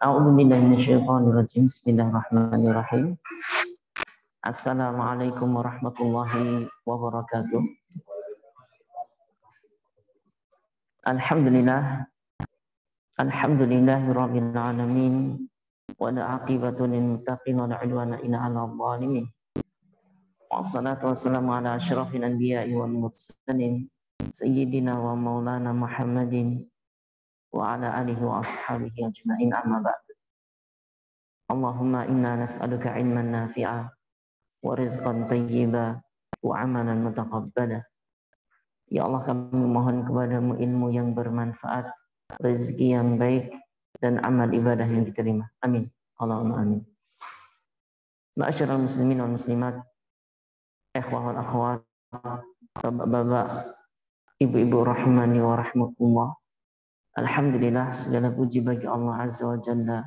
A'udzubillahiminasyaitonirrajim. Bismillahirrahmanirrahim. Assalamualaikum warahmatullahi wabarakatuh. Alhamdulillahirabbil alamin wa la aqibatu lil muttaqin wa la udwana illa 'alal zalimin. Wassalatu wassalamu ala asyrafil anbiya'i wal mursalin sayyidina wa maulana Muhammadin wa ala alihi wa ashabihi ajma'in, amma ba'd. Allahumma inna nas'aluka ilman nafi'a wa rizqan tayyiba wa amalan mutaqabbala. Ya Allah, kami mohon kepadamu ilmu yang bermanfaat, rezeki yang baik, dan amal ibadah yang diterima. Amin. Allahumma amin. Ma'asyiral muslimin wal muslimat, ikhwah wal akhwat, bapak-bapak, ibu-ibu rahmani wa rahmatullah. Alhamdulillah, segala puji bagi Allah Azza wa Jalla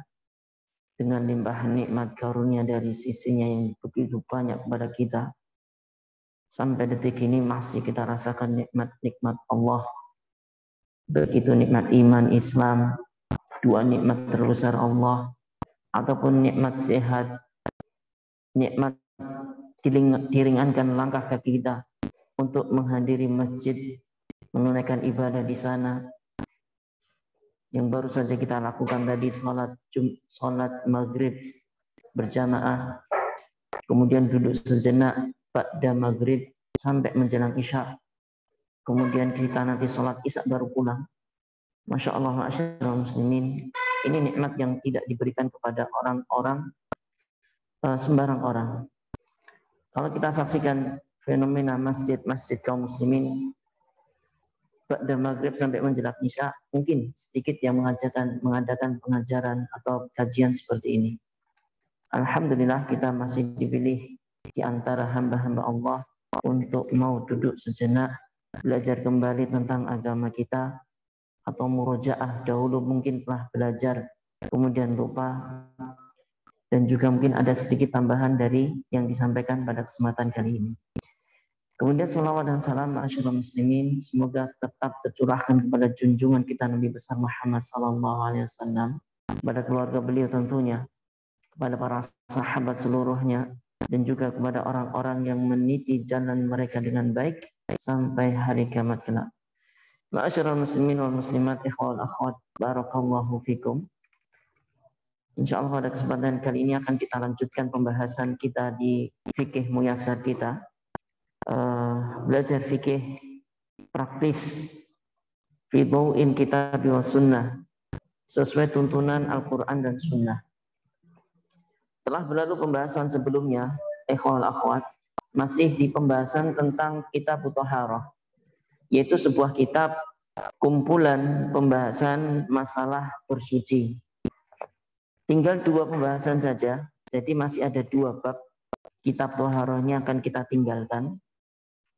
dengan limpah nikmat karunia dari sisinya yang begitu banyak kepada kita. Sampai detik ini masih kita rasakan nikmat-nikmat Allah. Begitu nikmat iman Islam, dua nikmat terbesar Allah, ataupun nikmat sehat, nikmat diringankan langkah kaki kita untuk menghadiri masjid, menunaikan ibadah di sana. Yang baru saja kita lakukan tadi, sholat maghrib berjamaah, kemudian duduk sejenak ba'da maghrib sampai menjelang isya, kemudian kita nanti sholat isya baru pulang. Masya Allah, ma'asyiral muslimin, ini nikmat yang tidak diberikan kepada orang-orang sembarang orang. Kalau kita saksikan fenomena masjid-masjid kaum muslimin ba'da maghrib sampai menjelang isya, mungkin sedikit yang mengadakan pengajaran atau kajian seperti ini. Alhamdulillah, kita masih dipilih di antara hamba-hamba Allah untuk mau duduk sejenak, belajar kembali tentang agama kita, atau murojaah dahulu mungkin telah belajar, kemudian lupa, dan juga mungkin ada sedikit tambahan dari yang disampaikan pada kesempatan kali ini. Kemudian salawat dan salam ma'asyiral muslimin semoga tetap tercurahkan kepada junjungan kita Nabi besar Muhammad SAW, kepada keluarga beliau tentunya, kepada para sahabat seluruhnya, dan juga kepada orang-orang yang meniti jalan mereka dengan baik sampai hari kiamat kelak. Ma'asyiral muslimin wal muslimat, ikhwal akhwat, barakallahu fikum. Insyaallah pada kesempatan kali ini akan kita lanjutkan pembahasan kita di fikih muyassar kita. Belajar fikih praktis fi dhau'in kitab wa sunnah, sesuai tuntunan Al-Quran dan Sunnah. Telah berlalu pembahasan sebelumnya, ikhwal akhwat, masih di pembahasan tentang kitab Thaharah, yaitu sebuah kitab kumpulan pembahasan masalah bersuci. Tinggal 2 pembahasan saja, jadi masih ada 2 bab kitab Thaharah ini akan kita tinggalkan.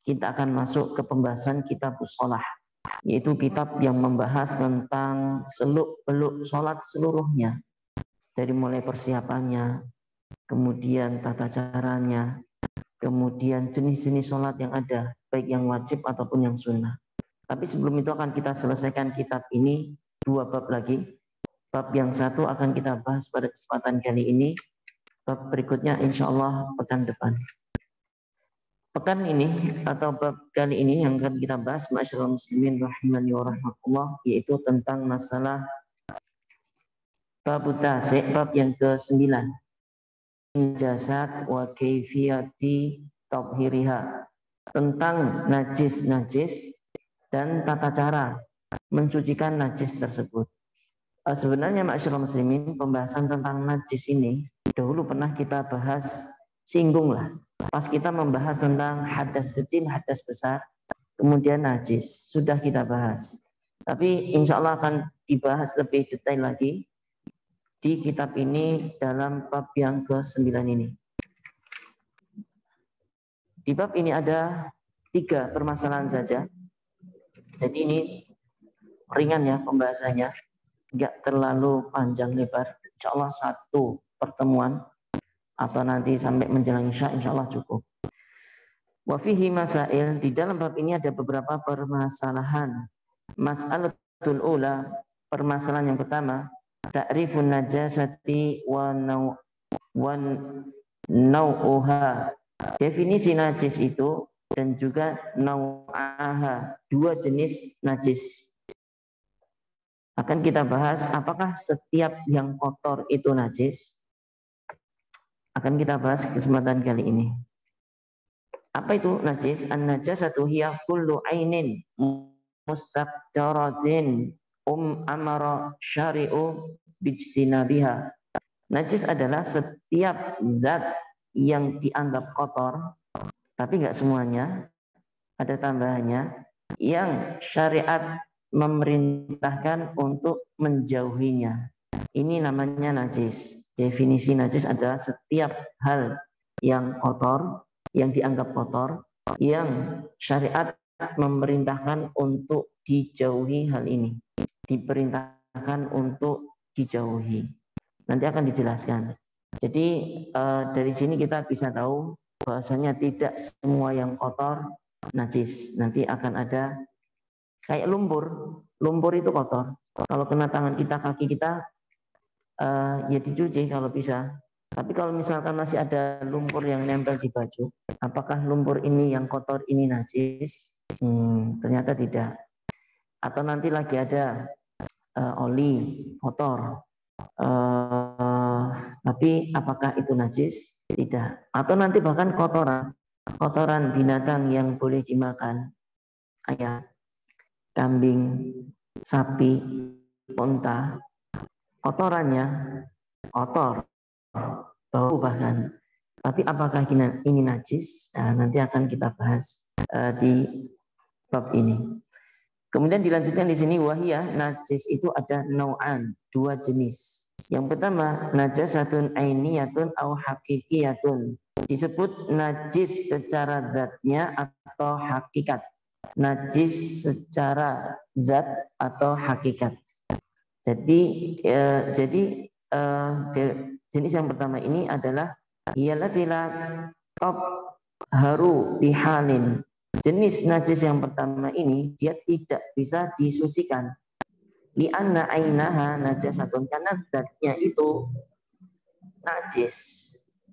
Kita akan masuk ke pembahasan kitab shalah, yaitu kitab yang membahas tentang seluk-beluk sholat seluruhnya, dari mulai persiapannya, kemudian tata caranya, kemudian jenis-jenis sholat yang ada, baik yang wajib ataupun yang sunnah. Tapi sebelum itu akan kita selesaikan kitab ini 2 bab lagi. Bab yang satu akan kita bahas pada kesempatan kali ini, bab berikutnya insya Allah pekan depan. Pekan ini atau bab kali ini yang akan kita bahas, ma'asyiral muslimin rahimani wa rahmatullah, yaitu tentang masalah bab tasi', bab yang ke-9, najasat wa kaifiyati tathhiriha, tentang najis-najis dan tata cara mencucikan najis tersebut. Sebenarnya ma'asyiral muslimin, pembahasan tentang najis ini dahulu pernah kita bahas, singgung lah. Pas kita membahas tentang hadas kecil, hadas besar, kemudian najis, sudah kita bahas. Tapi insya Allah akan dibahas lebih detail lagi di kitab ini dalam bab yang ke-9 ini. Di bab ini ada 3 permasalahan saja. Jadi ini ringan ya pembahasannya, nggak terlalu panjang lebar. Insya Allah 1 pertemuan atau nanti sampai menjelang Isya insya Allah cukup. Wa fihi masail, di dalam bab ini ada beberapa permasalahan. Mas'alatul ula, permasalahan yang pertama, ta'rifun najasati wa nau'uha. Definisi najis itu dan juga nau'aha, 2 jenis najis. Akan kita bahas apakah setiap yang kotor itu najis. Akan kita bahas kesempatan kali ini. Apa itu najis? An-najasatu hiya kullu ainin mustaqdaratin amara syari'u bijtinabiha. Najis adalah setiap zat yang dianggap kotor, tapi enggak semuanya, ada tambahannya, yang syariat memerintahkan untuk menjauhinya. Ini namanya najis. Definisi najis adalah setiap hal yang kotor, yang dianggap kotor, yang syariat memerintahkan untuk dijauhi hal ini. Diperintahkan untuk dijauhi. Nanti akan dijelaskan. Jadi dari sini kita bisa tahu bahwasanya tidak semua yang kotor najis. Nanti akan ada kayak lumpur. Lumpur itu kotor. Kalau kena tangan kita, kaki kita, ya dicuci kalau bisa. Tapi kalau misalkan masih ada lumpur yang nempel di baju, apakah lumpur ini yang kotor ini najis? Ternyata tidak. Atau nanti lagi ada oli kotor, tapi apakah itu najis? Tidak. Atau nanti bahkan kotoran binatang yang boleh dimakan, ayam, kambing, sapi, unta, kotorannya kotor, bau bahkan. Tapi apakah ini najis? Nanti akan kita bahas di bab ini. Kemudian dilanjutkan di sini, wahiyah, najis itu ada nau'an, 2 jenis. Yang pertama, najasatun ainiyatun au hakikiyatun. Disebut najis secara zatnya atau hakikat. Najis secara zat atau hakikat. Jadi jenis yang pertama ini adalah ialah haru bihalin. Jenis najis yang pertama ini dia tidak bisa disucikan. Li'anna ainaha najasatun, karena zatnya itu najis,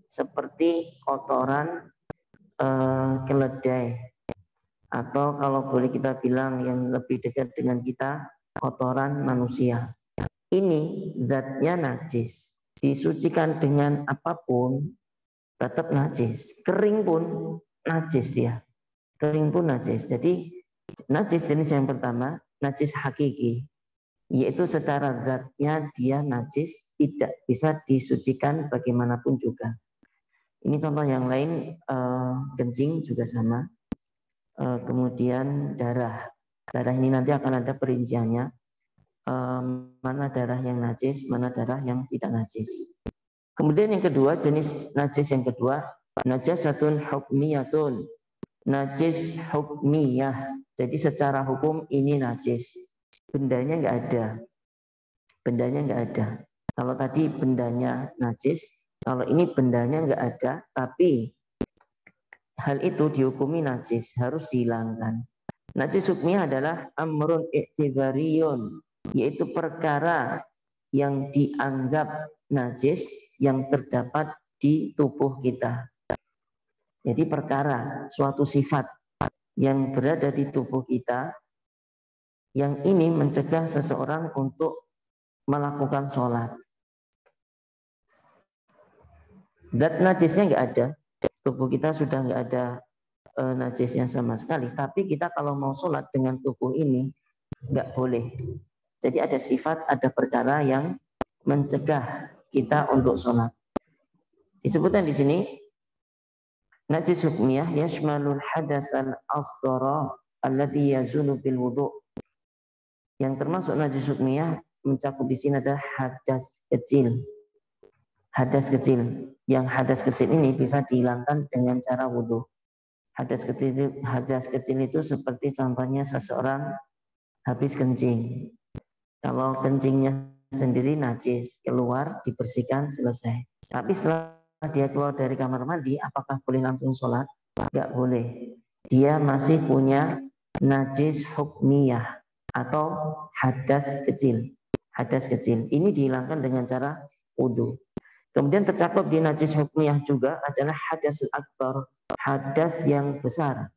seperti kotoran keledai, atau kalau boleh kita bilang yang lebih dekat dengan kita, kotoran manusia. Ini zatnya najis, disucikan dengan apapun tetap najis. Kering pun najis dia. Kering pun najis. Jadi najis jenis yang pertama, najis hakiki, yaitu secara zatnya dia najis, tidak bisa disucikan bagaimanapun juga. Ini contoh yang lain, kencing juga sama. Kemudian darah. Darah ini nanti akan ada perinciannya. Mana darah yang najis, mana darah yang tidak najis. Kemudian yang kedua, jenis najis yang kedua, najasatun hukmiyatun. Najis hukmiyah. Jadi secara hukum ini najis. Bendanya nggak ada. Bendanya nggak ada. Kalau tadi bendanya najis, kalau ini bendanya nggak ada, tapi hal itu dihukumi najis, harus dihilangkan. Najis hukmiyah adalah amrun i'tibariyun, yaitu perkara yang dianggap najis yang terdapat di tubuh kita. Jadi perkara, suatu sifat yang berada di tubuh kita, yang ini mencegah seseorang untuk melakukan sholat. Zat najisnya nggak ada, tubuh kita sudah nggak ada najisnya sama sekali. Tapi kita kalau mau sholat dengan tubuh ini nggak boleh. Jadi ada sifat, ada perkara yang mencegah kita untuk sholat. Disebutkan di sini najis hukmiyah yashmalul hadasal asghara allati yazulu bil wudu. Yang termasuk najis hukmiyah mencakup di sini adalah hadas kecil. Hadas kecil. Yang hadas kecil ini bisa dihilangkan dengan cara wudu. Hadas kecil itu seperti contohnya seseorang habis kencing. Kalau kencingnya sendiri najis, keluar dibersihkan selesai. Tapi setelah dia keluar dari kamar mandi, apakah boleh langsung sholat? Enggak boleh. Dia masih punya najis hukmiyah atau hadas kecil. Hadas kecil ini dihilangkan dengan cara wudu. Kemudian tercakup di najis hukmiyah juga adalah hadasul akbar, hadas yang besar,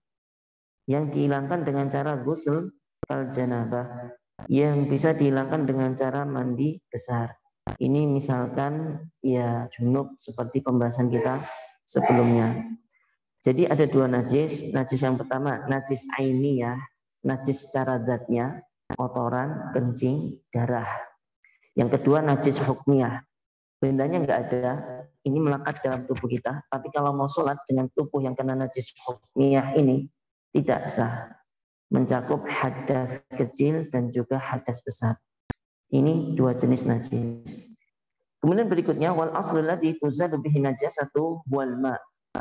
yang dihilangkan dengan cara ghusl kal janabah, yang bisa dihilangkan dengan cara mandi besar. Ini misalkan ya junub seperti pembahasan kita sebelumnya. Jadi ada dua najis. Najis yang pertama najis ainiyah, najis secara zatnya, kotoran, kencing, darah. Yang kedua najis hukmiyah. Bendanya nggak ada, ini melekat dalam tubuh kita. Tapi kalau mau sholat dengan tubuh yang kena najis hukmiyah ini tidak sah. Mencakup hadas kecil dan juga hadas besar. Ini dua jenis najis. Kemudian berikutnya wal aslu ladzi tuzadu bihi najasatu wal ma.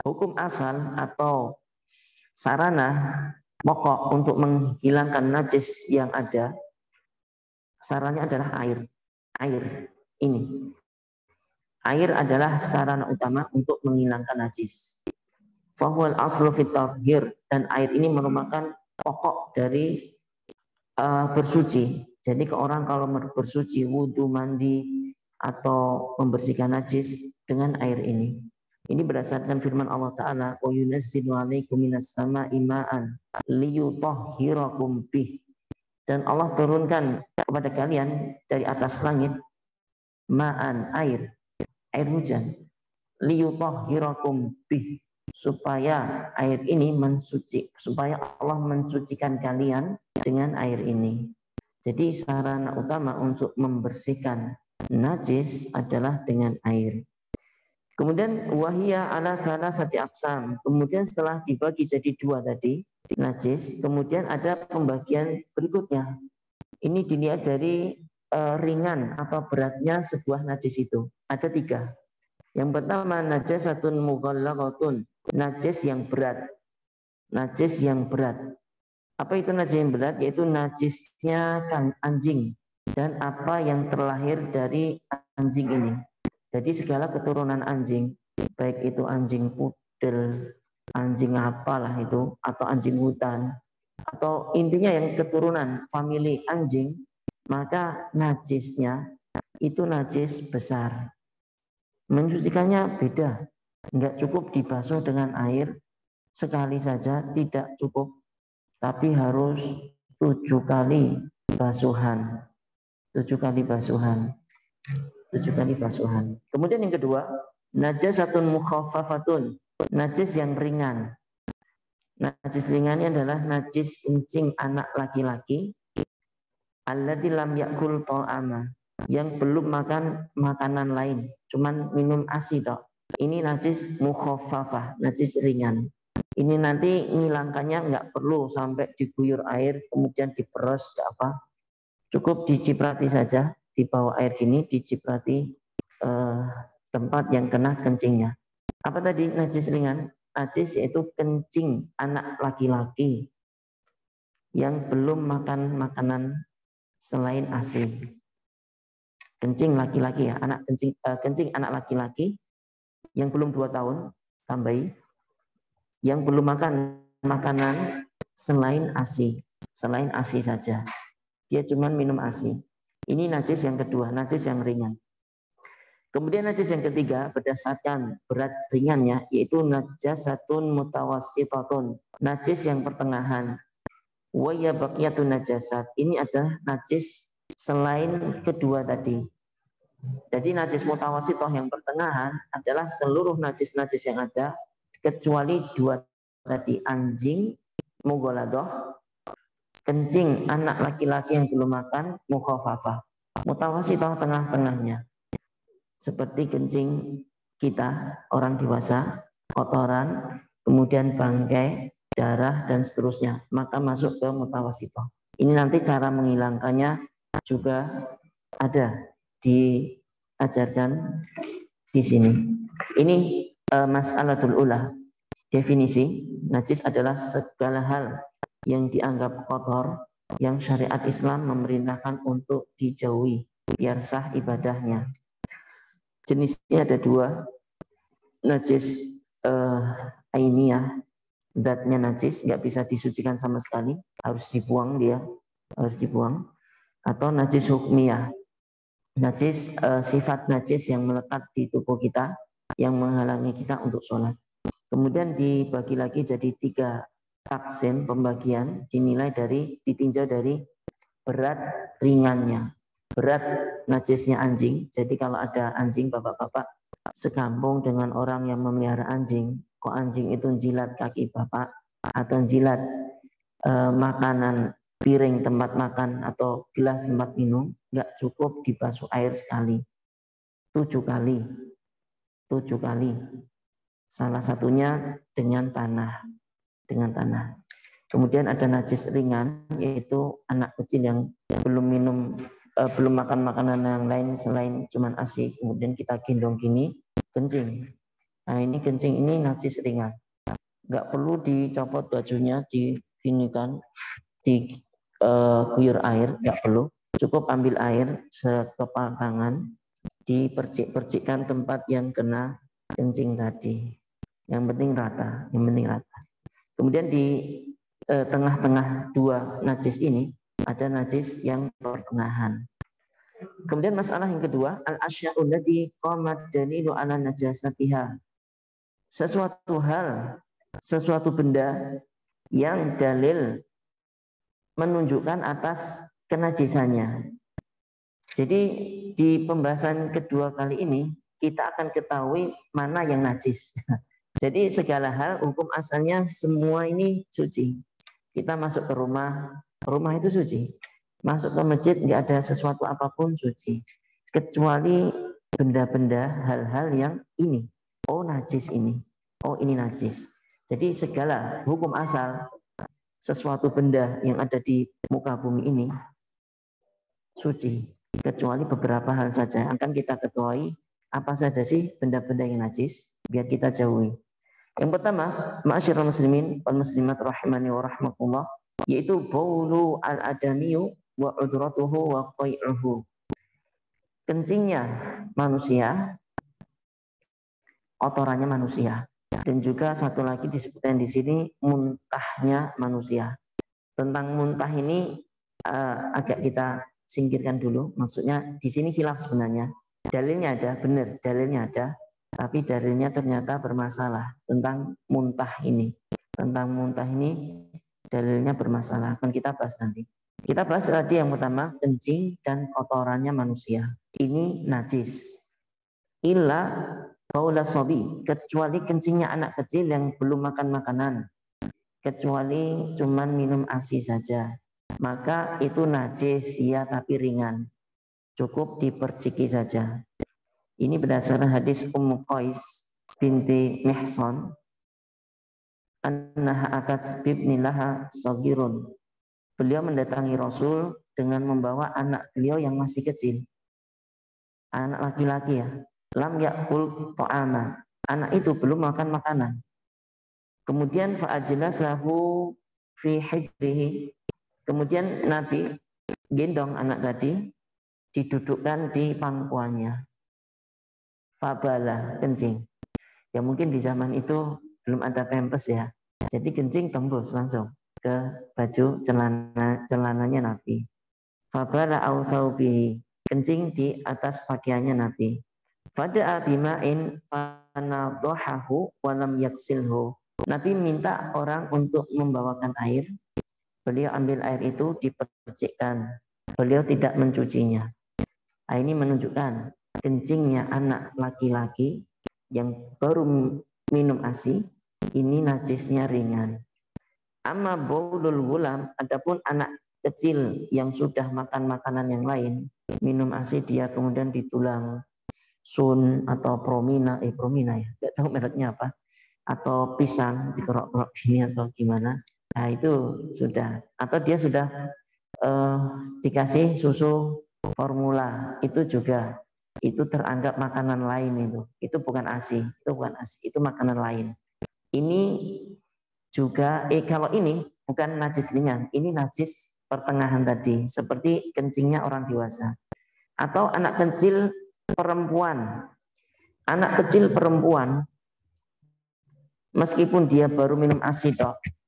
Hukum asal atau sarana pokok untuk menghilangkan najis yang ada, sarannya adalah air. Air ini. Air adalah sarana utama untuk menghilangkan najis. Fahuwal aslu fit tathhir, dan air ini merupakan pokok dari bersuci. Jadi ke orang kalau bersuci, wudu, mandi atau membersihkan najis dengan air ini. Ini berdasarkan firman Allah Ta'ala, wa yunazzilu 'alaikum minas sama'i ma'an liyutahhirakum bih. Dan Allah turunkan kepada kalian dari atas langit ma'an, air hujan, liyutahhirakum bih, supaya air ini supaya Allah mensucikan kalian dengan air ini. Jadi sarana utama untuk membersihkan najis adalah dengan air. Kemudian wahiyya ala salasati aqsam. Kemudian setelah dibagi jadi dua tadi najis, kemudian ada pembagian berikutnya. Ini dilihat dari ringan atau beratnya sebuah najis itu. Ada tiga. Yang pertama najasatun mughallaqatun, najis yang berat. Najis yang berat. Apa itu najis yang berat? Yaitu najisnya anjing dan apa yang terlahir dari anjing ini. Jadi segala keturunan anjing, baik itu anjing pudel, anjing apalah itu, atau anjing hutan, atau intinya yang keturunan famili anjing, maka najisnya itu najis besar. Mencucikannya beda, enggak cukup dibasuh dengan air sekali saja, tidak cukup, tapi harus 7 kali basuhan. 7 kali basuhan. 7 kali basuhan. Kemudian yang kedua, najasatun mukhaffafatun, najis yang ringan. Najis ringannya adalah najis kencing anak laki-laki alladzi lam yakul ta'ama, yang belum makan makanan lain, cuman minum ASI toh. Ini najis mukhaffafah, najis ringan. Ini nanti ngilangkannya nggak perlu sampai diguyur air kemudian diperes ke apa. Cukup diciprati saja, di bawah air gini diciprati tempat yang kena kencingnya. Apa tadi najis ringan? Najis yaitu kencing anak laki-laki yang belum makan makanan selain ASI. Kencing laki-laki ya, kencing anak laki-laki yang belum 2 tahun, tambahi, yang belum makan makanan selain ASI saja. Dia cuma minum ASI. Ini najis yang kedua, najis yang ringan. Kemudian najis yang ketiga berdasarkan berat ringannya, yaitu najasatun mutawassitatun, najis yang pertengahan. Wa ya baqiyatun najasat, ini adalah najis selain kedua tadi. Jadi najis mutawassithah yang pertengahan adalah seluruh najis-najis yang ada kecuali 2 tadi anjing mughaladah, kencing anak laki-laki yang belum makan mukhafafah, mutawasithah tengah-tengahnya. Seperti kencing kita orang dewasa, kotoran, kemudian bangkai, darah dan seterusnya, maka masuk ke mutawasithah. Ini nanti cara menghilangkannya juga ada diajarkan di sini. Ini mas'alatul ula. Definisi najis adalah segala hal yang dianggap kotor yang syariat Islam memerintahkan untuk dijauhi biar sah ibadahnya. Jenisnya ada dua, najis ainiyah, zatnya najis, nggak bisa disucikan sama sekali, harus dibuang dia, harus dibuang. Atau najis hukmiyah, najis sifat najis yang melekat di tubuh kita, yang menghalangi kita untuk sholat. Kemudian dibagi lagi jadi 3 taksim pembagian, ditinjau dari berat ringannya. Berat najisnya anjing, jadi kalau ada anjing bapak-bapak sekampung dengan orang yang memelihara anjing, kok anjing itu jilat kaki bapak atau jilat makanan piring tempat makan atau gelas tempat minum, nggak cukup dibasuh air sekali, 7 kali. Salah satunya dengan tanah. Kemudian ada najis ringan, yaitu anak kecil yang belum makan makanan yang lain selain cuman ASI, kemudian kita gendong gini, kencing. Nah ini kencing ini najis ringan, nggak perlu dicopot bajunya, diginikan, diguyur air, nggak perlu. Cukup ambil air sekepal tangan, dipercik-percikkan tempat yang kena kencing tadi. Yang penting rata. Kemudian di tengah-tengah 2 najis ini ada najis yang pertengahan. Kemudian masalah yang kedua, al-asya'u allati qamat dalilu ala najasatiha. Sesuatu benda yang dalil menunjukkan atas kenajisannya. Jadi di pembahasan kedua kali ini kita akan ketahui mana yang najis. Jadi segala hal hukum asalnya semua ini suci. Kita masuk ke rumah itu suci. Masuk ke masjid nggak ada sesuatu apapun suci. Kecuali benda-benda, hal-hal yang ini. Oh najis ini. Oh ini najis. Jadi segala hukum asal sesuatu benda yang ada di muka bumi ini suci. Kecuali beberapa hal saja. Akan kita ketahui apa saja sih benda-benda yang najis biar kita jauhi. Yang pertama, ma'asyiral muslimin wal muslimat rahimani wa rahmatullah, yaitu baulu al-adamiyu wa udratuhu wa qai'uhu. Kencingnya manusia, kotorannya manusia, dan juga satu lagi disebutkan di sini muntahnya manusia. Tentang muntah ini agak kita singkirkan dulu. Maksudnya di sini khilaf sebenarnya. Dalilnya ada, benar, dalilnya ada. Tapi dalilnya ternyata bermasalah tentang muntah ini. Tentang muntah ini dalilnya bermasalah. Akan kita bahas nanti. Kita bahas tadi yang pertama, kencing dan kotorannya manusia. Ini najis. Illa baula sobi, kecuali kencingnya anak kecil yang belum makan makanan. Kecuali cuman minum ASI saja. Maka itu najis, ya tapi ringan. Cukup diperciki saja. Ini berdasarkan hadis Ummu Qais binti Mihsan, annaha atat bibnilaha sagirun. Beliau mendatangi Rasul dengan membawa anak beliau yang masih kecil. Anak laki-laki ya. Lam yakul ta'ama. Anak itu belum makan makanan. Kemudian fa'ajlasahu fi hijrihi. Kemudian Nabi gendong anak tadi, didudukkan di pangkuannya. Fabala, kencing. Ya mungkin di zaman itu belum ada pampers ya. Jadi kencing tembus langsung ke baju celananya Nabi. Fabala au saubihi, kencing di atas pakaiannya Nabi. Fada'a bima'in fanadhahu wa lam yaksilhu. Nabi minta orang untuk membawakan air. Beliau ambil air itu dipercikkan. Beliau tidak mencucinya. Nah, ini menunjukkan kencingnya anak laki-laki yang baru minum ASI ini najisnya ringan. Amma baulul gulam, adapun anak kecil yang sudah makan makanan yang lain, minum ASI dia kemudian ditulang sun atau promina ya, nggak tahu mereknya apa, atau pisang dikerok-kerok gini atau gimana, nah itu sudah, atau dia sudah dikasih susu formula, itu juga itu teranggap makanan lain, itu bukan ASI, itu makanan lain. Ini juga kalau ini bukan najis ringan, ini najis pertengahan tadi, seperti kencingnya orang dewasa atau anak kecil perempuan. Anak kecil perempuan meskipun dia baru minum ASI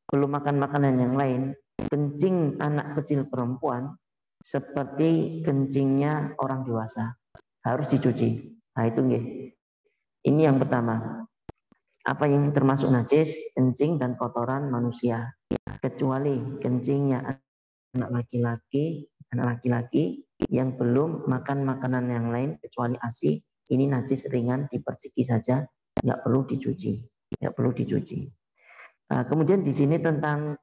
belum makan makanan yang lain, kencing anak kecil perempuan seperti kencingnya orang dewasa, harus dicuci. Nah itu nggih. Ini yang pertama. Apa yang termasuk najis? Kencing dan kotoran manusia, kecuali kencingnya anak laki-laki yang belum makan makanan yang lain kecuali ASI. Ini najis ringan, dipersiki saja, nggak perlu dicuci. Kemudian di sini tentang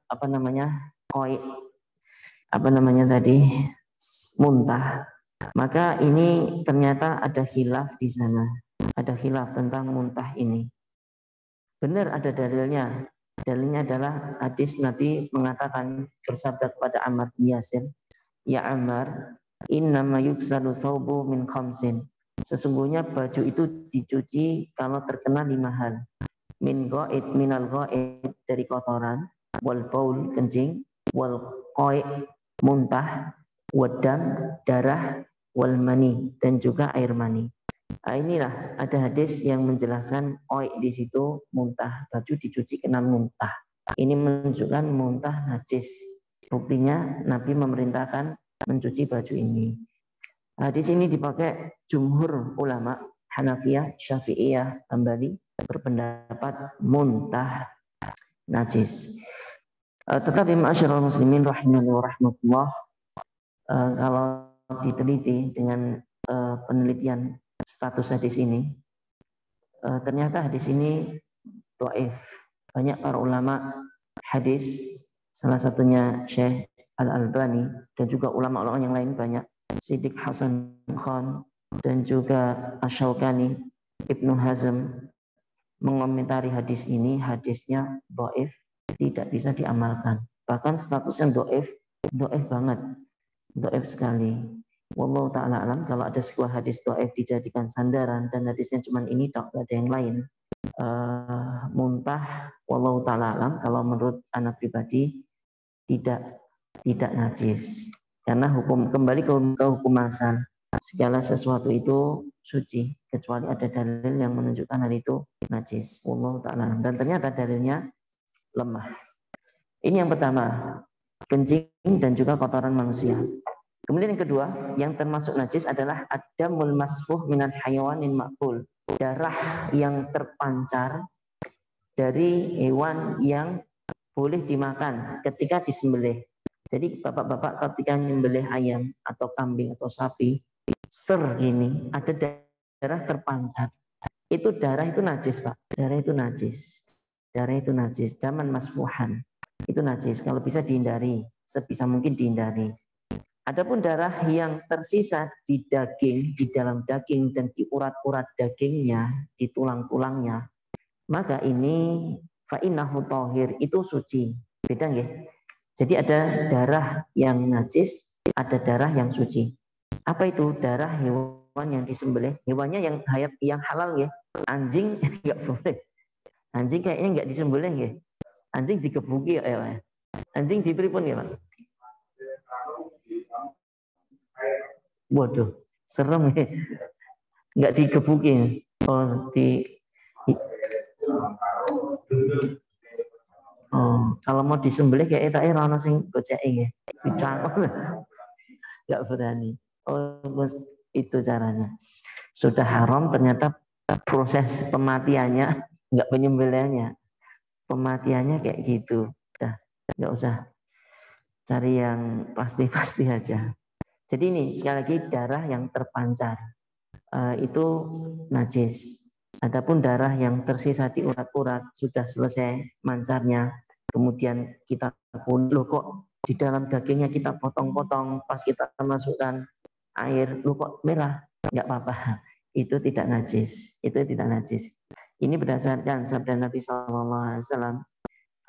muntah. Maka ini ternyata ada khilaf di sana, ada khilaf tentang muntah ini. Benar ada dalilnya. Dalilnya adalah hadis Nabi mengatakan, bersabda kepada Ammar bin Yasir, ya Ammar, innama yuksalu thawbu min khamsin. Sesungguhnya baju itu dicuci kalau terkena 5 hal. Minal ghaid dari kotoran, wal baul kencing, wal qai muntah, wadam darah, wal mani dan juga air mani. Nah, inilah ada hadis yang menjelaskan di situ muntah, baju dicuci kena muntah. Ini menunjukkan muntah najis. Buktinya Nabi memerintahkan mencuci baju ini. Hadis ini dipakai jumhur ulama Hanafiyah, Syafi'iyah, Hambali berpendapat muntah najis. Tetapi ma'asyiral muslimin rahimani wa rahmatullah, kalau diteliti dengan penelitian status hadis ini, ternyata hadis ini dhaif. Banyak para ulama hadis, salah satunya Syekh Al-Albani dan juga ulama-ulama yang lain banyak, Siddiq Hasan Khan dan juga Asy-Syaukani, Ibnu Hazm mengomentari hadis ini, hadisnya dhaif, tidak bisa diamalkan. Bahkan statusnya dhaif banget, dhaif sekali. Wallahu ta'ala alam, kalau ada sebuah hadis dhaif dijadikan sandaran dan hadisnya cuma ini tak ada yang lain, muntah, wallahu ta'ala alam, kalau menurut anak pribadi tidak najis, karena kembali ke hukum asal, segala sesuatu itu suci kecuali ada dalil yang menunjukkan hal itu najis, wallahu ta'ala alam. Dan ternyata dalilnya lemah. Ini yang pertama, kencing dan juga kotoran manusia. Kemudian yang kedua, yang termasuk najis adalah adamul masfuh minan hayawanin ma'kul, darah yang terpancar dari hewan yang boleh dimakan ketika disembelih. Jadi bapak-bapak ketika menyembelih ayam atau kambing atau sapi, ini ada darah terpancar. Itu darah itu najis, Pak. Darah itu najis. Daman masfuhan. Itu najis. Kalau bisa dihindari, sebisa mungkin dihindari. Adapun darah yang tersisa di daging, di dalam daging dan di urat-urat dagingnya, di tulang-tulangnya, maka ini fa'innahu thahir, itu suci. Beda nggih? Jadi ada darah yang najis, ada darah yang suci. Apa itu? Darah hewan yang disembelih, hewannya yang halal nggih. Anjing enggak boleh. Anjing kayaknya enggak disembelih nggih. Anjing digebuki ya. Anjing dipripun ya, Pak? Waduh, serem ya. Enggak digebukin. Kalau mau disembelih kayak itu ana sing goceki nggih. Dicangkul. Enggak berani. Itu caranya. Sudah haram ternyata proses pematiannya enggak penyembelihannya. Pematiannya kayak gitu. Udah, enggak usah cari yang pasti-pasti aja. Jadi ini sekali lagi darah yang terpancar itu najis. Adapun darah yang tersisa di urat-urat sudah selesai mancarnya, kemudian kita loh kok di dalam dagingnya kita potong-potong, pas kita masukkan air, loh kok merah? Enggak apa-apa, itu tidak najis, itu tidak najis. Ini berdasarkan sabda Nabi SAW,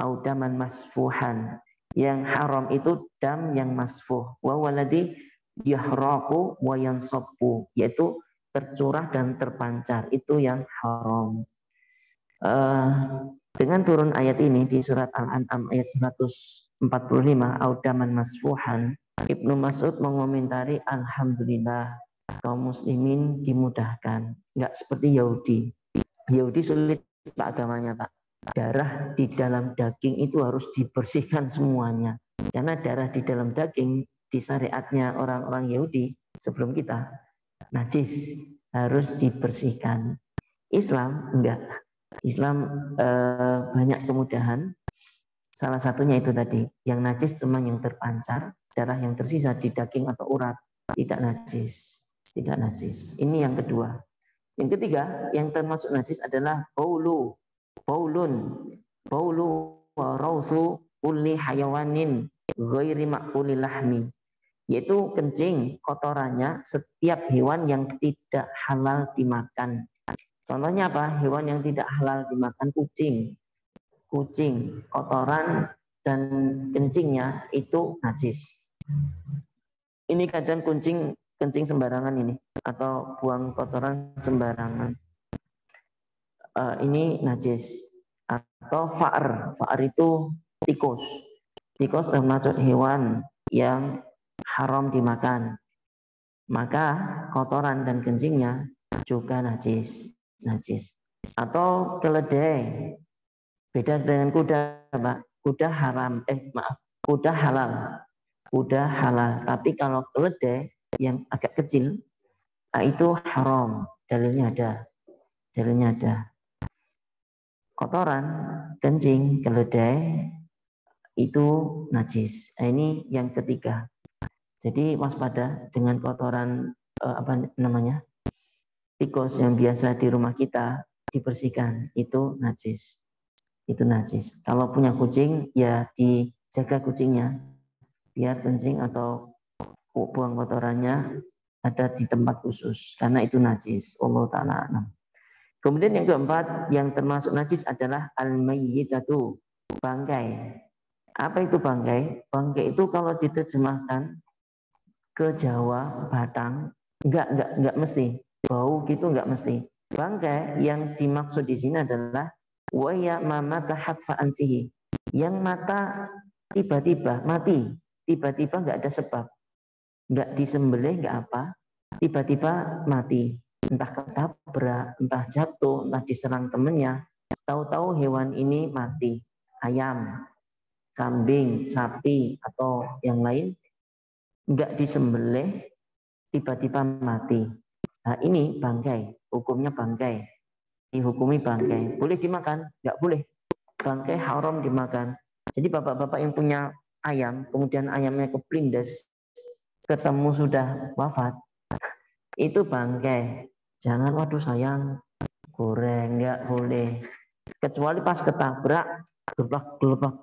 audaman masfuhan, yang haram itu dam yang masfuh, wa waladi yahraqu wa yansabbu, yaitu tercurah dan terpancar, itu yang haram. Dengan turun ayat ini di surat Al-An'am ayat 145, audaman masfuhan, Ibnu Mas'ud mengomentari, alhamdulillah kaum muslimin dimudahkan, nggak seperti Yahudi. Yahudi sulit Pak agamanya Pak. Darah di dalam daging itu harus dibersihkan semuanya, karena darah di dalam daging di syariatnya orang-orang Yahudi sebelum kita najis, harus dibersihkan. Islam enggak. Islam banyak kemudahan. Salah satunya itu tadi, yang najis cuma yang terpancar, darah yang tersisa di daging atau urat tidak najis, tidak najis. Ini yang kedua. Yang ketiga, yang termasuk najis adalah baulu, baulu wa rausu kulli hayawanin ghairi ma'kulil lahmi, yaitu kencing kotorannya setiap hewan yang tidak halal dimakan. Contohnya apa? Hewan yang tidak halal dimakan kucing. Kucing, kotoran dan kencingnya itu najis. Ini kadang kencing sembarangan ini, atau buang kotoran sembarangan. Ini najis. Atau fa'ar. Fa'ar itu tikus. Tikus termasuk hewan yang haram dimakan. Maka kotoran dan kencingnya juga najis. Atau keledai. Beda dengan kuda, Pak. Kuda haram, kuda halal. Kuda halal. Tapi kalau keledai yang agak kecil, itu haram. Dalilnya ada. Kotoran, kencing, keledai itu najis. Ini yang ketiga. Jadi waspada dengan kotoran tikus yang biasa di rumah kita dibersihkan, itu najis. Itu najis. Kalau punya kucing ya dijaga kucingnya biar kencing atau buang kotorannya ada di tempat khusus karena itu najis. Allah taala. Kemudian yang keempat yang termasuk najis adalah al-mayyitatu, bangkai. Apa itu bangkai? Bangkai itu kalau diterjemahkan ke Jawa, Batang, enggak mesti. Bau gitu enggak mesti. Bangkai yang dimaksud di sini adalah waya mamata hatfa'an fihi, yang mata tiba-tiba mati, tiba-tiba enggak ada sebab, enggak disembelih, enggak apa, tiba-tiba mati, entah ketabrak, entah jatuh, entah diserang temannya, tahu-tahu hewan ini mati, ayam, kambing, sapi atau yang lain, enggak disembelih, tiba-tiba mati. Nah ini bangkai, hukumnya bangkai. Dihukumi bangkai. Boleh dimakan? Enggak boleh. Bangkai haram dimakan. Jadi bapak-bapak yang punya ayam, kemudian ayamnya keplindes, ketemu sudah wafat, itu bangkai. Jangan, waduh sayang, goreng, enggak boleh. Kecuali pas ketabrak,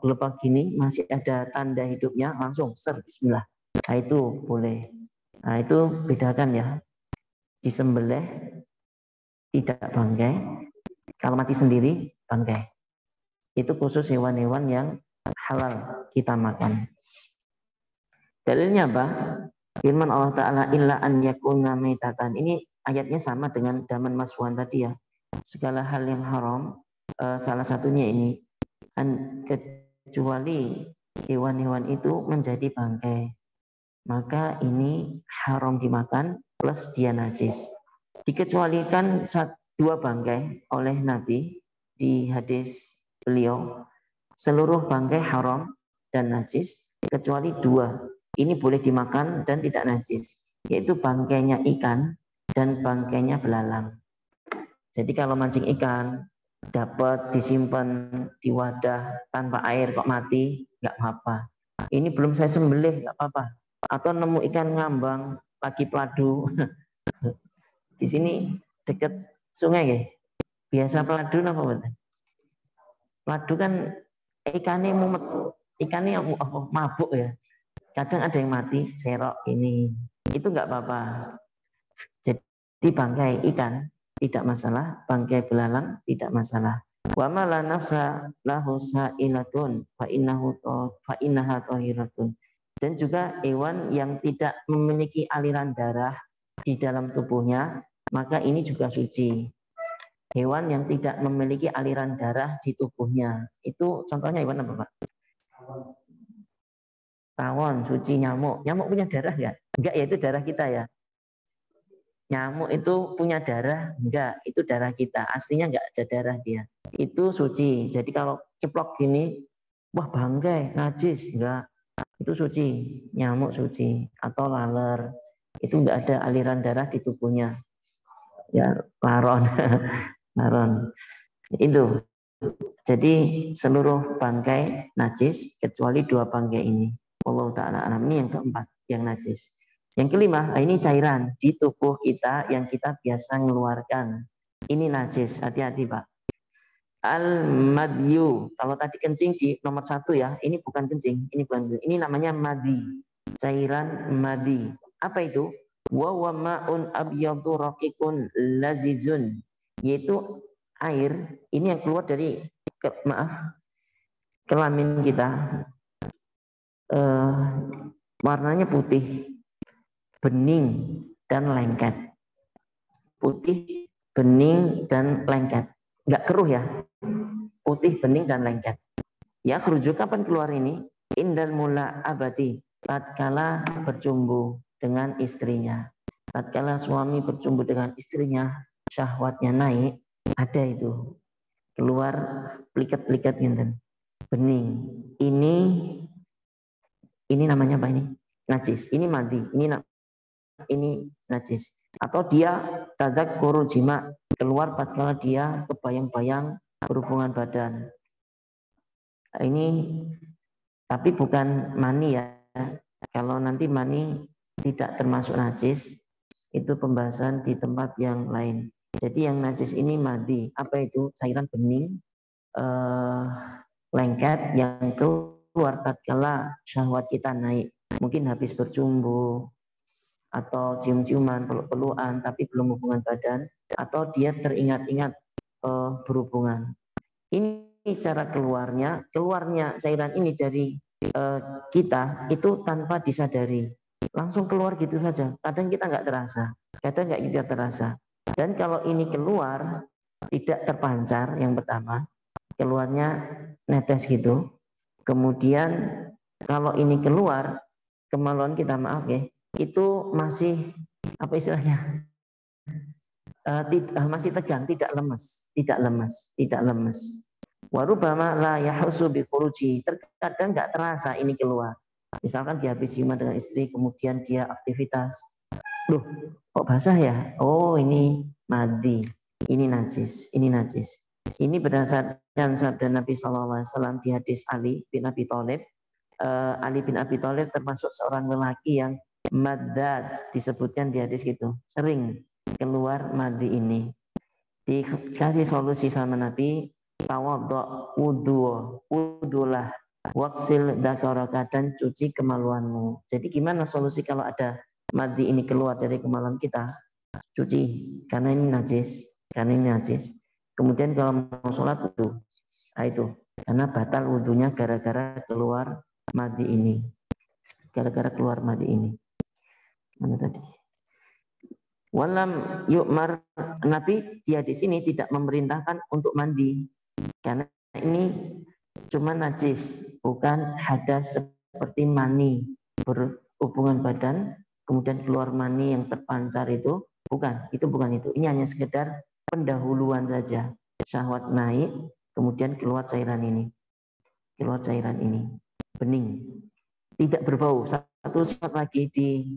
gelepak gini, masih ada tanda hidupnya, langsung bismillah. Nah itu boleh. Nah itu bedakan ya. Disembelih tidak bangkai, kalau mati sendiri bangkai. Itu khusus hewan-hewan yang halal kita makan. Dalilnya apa? Firman Allah Ta'ala, illa an yakuna maitatan. Ini ayatnya sama dengan daman masfuhan tadi ya. Segala hal yang haram, salah satunya ini, kecuali hewan-hewan itu menjadi bangkai. Maka ini haram dimakan plus dia najis. Dikecualikan dua bangkai oleh Nabi di hadis beliau, seluruh bangkai haram dan najis kecuali dua. Ini boleh dimakan dan tidak najis, yaitu bangkainya ikan dan bangkainya belalang. Jadi kalau mancing ikan dapat disimpan di wadah tanpa air kok mati, nggak apa-apa. Ini belum saya sembelih, nggak apa-apa. Atau nemu ikan ngambang lagi peladu. Di sini dekat sungai ya. Biasa peladu apa betul? Peladu kan ikannya mumet, ikannya mabuk ya. Kadang ada yang mati, serok ini. Itu nggak apa-apa. Jadi bangkai ikan tidak masalah, bangkai belalang tidak masalah. Wa ma la nafsa lahu sa'ilatun fa innaha tahiratun. Dan juga hewan yang tidak memiliki aliran darah di dalam tubuhnya, maka ini juga suci. Hewan yang tidak memiliki aliran darah di tubuhnya, itu contohnya hewan apa, Pak? Tawon, suci. Nyamuk. Nyamuk punya darah ya? Enggak ya, itu darah kita ya. Nyamuk itu punya darah? Enggak, itu darah kita. Aslinya enggak ada darah dia. Itu suci. Jadi kalau ceplok gini, wah bangkai, najis. Enggak, itu suci. Nyamuk suci. Atau laler, itu enggak ada aliran darah di tubuhnya. Ya, laron. Laron. Itu. Jadi seluruh bangkai najis kecuali 2 bangkai ini. Allah Ta'ala alam. Ini yang keempat, yang najis. Yang kelima, ini cairan di tubuh kita yang kita biasa mengeluarkan. Ini najis, hati-hati Pak. Al-madyu, kalau tadi kencing di nomor 1 ya, ini bukan kencing, ini bukan kencing. Ini namanya madi, cairan madi. Apa itu? Wa ma'un abyadu raqiqun lazizun, yaitu air ini yang keluar dari kelamin kita, warnanya putih, bening dan lengket. Putih, bening dan lengket. Enggak keruh ya. Putih, bening dan lengket. Ya, kerujuk kapan keluar ini? Indal mula abadi, tatkala berjumbu dengan istrinya. Tatkala suami berjumbu dengan istrinya, syahwatnya naik, ada itu. Keluar pliket-pliket gitu. Bening. Ini namanya apa ini? Najis. Ini mandi. Ini najis. Atau dia tadzakkurul jima, keluar tatkala dia kebayang-bayang berhubungan badan. Ini tapi bukan mani ya. Kalau nanti mani tidak termasuk najis, itu pembahasan di tempat yang lain. Jadi yang najis ini madi. Apa itu? Cairan bening, lengket yang keluar tatkala syahwat kita naik. Mungkin habis berjumbu, atau cium-ciuman, peluk-pelukan, tapi belum hubungan badan, atau dia teringat-ingat berhubungan. Ini cara keluarnya cairan ini dari kita itu tanpa disadari, langsung keluar gitu saja. Kadang kita nggak terasa, kadang nggak kita terasa. Dan kalau ini keluar tidak terpancar, yang pertama keluarnya netes gitu. Kemudian kalau ini keluar, kemaluan kita, maaf ya, itu masih apa istilahnya, masih tegang, tidak lemes. Warubama la yahusu bi khuruji, terkadang nggak terasa ini keluar. Misalkan dia habis ciuman dengan istri, kemudian dia aktivitas, loh kok basah ya? Oh ini madi, ini najis. Ini berdasarkan sabda Nabi SAW di hadis Ali bin Abi Thalib. Ali bin Abi Thalib termasuk seorang lelaki yang madad, disebutkan di hadis itu, sering keluar madi ini. Dikasih solusi sama Nabi, tawaddo, wudulah, waksil dakaraka, dan cuci kemaluanmu. Jadi gimana solusi kalau ada madi ini keluar dari kemaluan kita? Cuci, karena ini najis. Kemudian kalau mau sholat wudu, itu karena batal wudunya gara-gara keluar madi ini. Mana tadi? Walam yu'mar, Nabi dia di sini tidak memerintahkan untuk mandi, karena ini cuma najis, bukan hadas seperti mani, berhubungan badan kemudian keluar mani yang terpancar itu, bukan itu. Ini hanya sekedar pendahuluan saja, syahwat naik kemudian keluar cairan ini, bening, tidak berbau. Satu sifat lagi di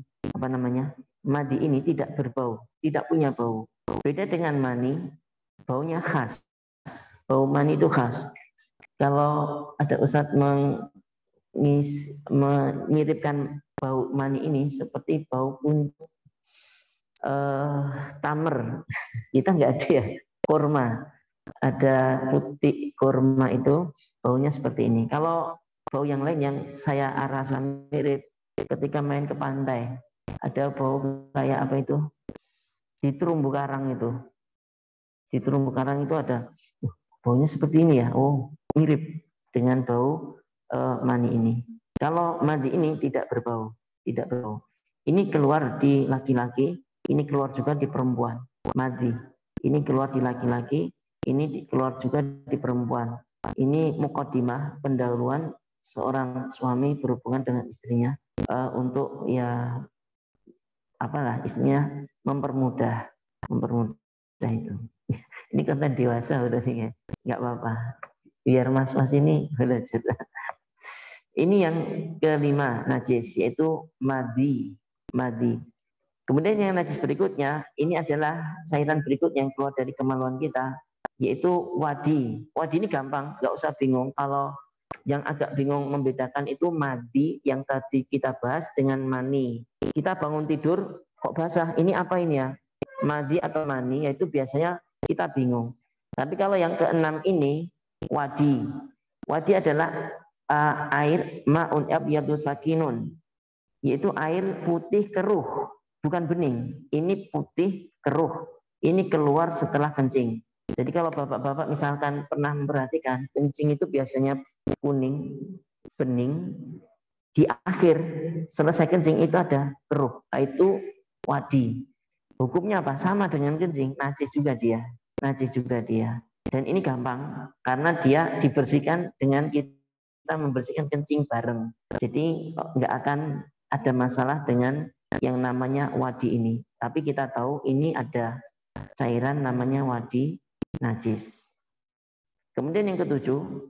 madi ini, tidak berbau, tidak punya bau. Beda dengan mani, baunya khas. Bau mani itu khas. Kalau ada ustadz mengirimkan bau mani ini seperti bau tamer, kita nggak ada ya, kurma. ada putih kurma itu baunya seperti ini. Kalau bau yang lain yang saya rasa mirip ketika main ke pantai, ada bau kayak apa itu? Di terumbu karang itu. Di terumbu karang itu ada baunya seperti ini ya. Oh, mirip dengan bau mani ini. Kalau madi ini tidak berbau, tidak berbau. Ini keluar di laki-laki, ini keluar juga di perempuan. Madi. Ini keluar di laki-laki, ini keluar juga di perempuan. Ini muqaddimah, pendahuluan seorang suami berhubungan dengan istrinya untuk ya apalah istrinya mempermudah itu. Ini konten dewasa udah nih ya, nggak apa-apa. Biar mas-mas ini belajar. Ini yang kelima najis yaitu madi. Kemudian yang najis berikutnya, ini adalah cairan berikutnya yang keluar dari kemaluan kita, yaitu wadi. Wadi ini gampang, nggak usah bingung. Kalau yang agak bingung membedakan itu madi yang tadi kita bahas dengan mani. Kita bangun tidur, kok basah? Ini apa ini ya? Madi atau mani, yaitu biasanya kita bingung. Tapi kalau yang keenam ini, wadi. Wadi adalah air ma'un abyadu sakinun, yaitu air putih keruh, bukan bening. Ini putih keruh. Ini keluar setelah kencing. Jadi kalau bapak-bapak misalkan pernah memperhatikan, kencing itu biasanya kuning, bening. Di akhir selesai kencing itu ada keruh. Itu wadi. Hukumnya apa? Sama dengan kencing, najis juga dia. Najis juga dia. Dan ini gampang karena dia dibersihkan dengan kita membersihkan kencing bareng. Jadi nggak akan ada masalah dengan yang namanya wadi ini. Tapi kita tahu ini ada cairan namanya wadi najis. Kemudian yang ketujuh,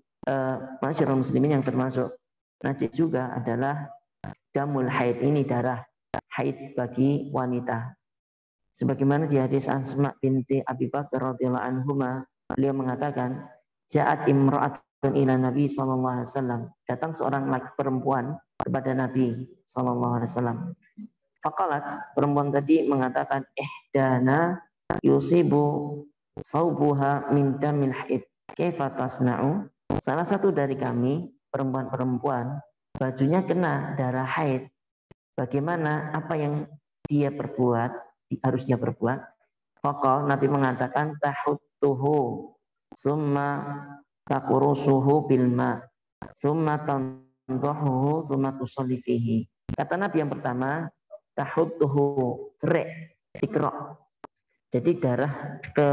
masyarakat muslimin yang termasuk najis juga adalah damul haid, ini darah haid bagi wanita. Sebagaimana di hadis Asma binti Abi Bakar radhiyallahu anhuma, beliau mengatakan, ja'at imra'atun ila Nabi sallallahu alaihi wasallam. Datang seorang laki perempuan kepada Nabi sallallahu alaihi wasallam. Faqalat, perempuan tadi mengatakan, ihdana yusibu saubuha min damil haid. Kaifa tasna'u? Salah satu dari kami, perempuan-perempuan, bajunya kena darah haid. Bagaimana apa yang dia perbuat, harus dia perbuat? Faqal, Nabi mengatakan tahuttuhu summa taqurusuhu bilma summa tandahuhu summa tusalli fihi. Kata Nabi yang pertama, tahuttuhu, cerik, dikerok. Jadi darah ke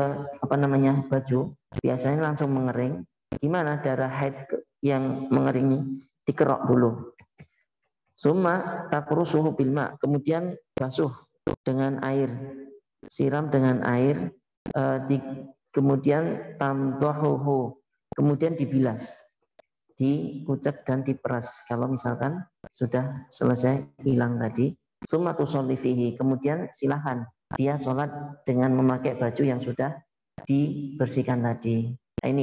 baju biasanya langsung mengering. Gimana darah haid yang mengering? Dikerok dulu. Summa taqrusuhu bilma, kemudian basuh dengan air, siram dengan air, kemudian tandahuhu, kemudian dibilas, dikucek dan diperas. Kalau misalkan sudah selesai hilang tadi, summa tusalli fihi, kemudian silahkan dia sholat dengan memakai baju yang sudah dibersihkan tadi. Nah,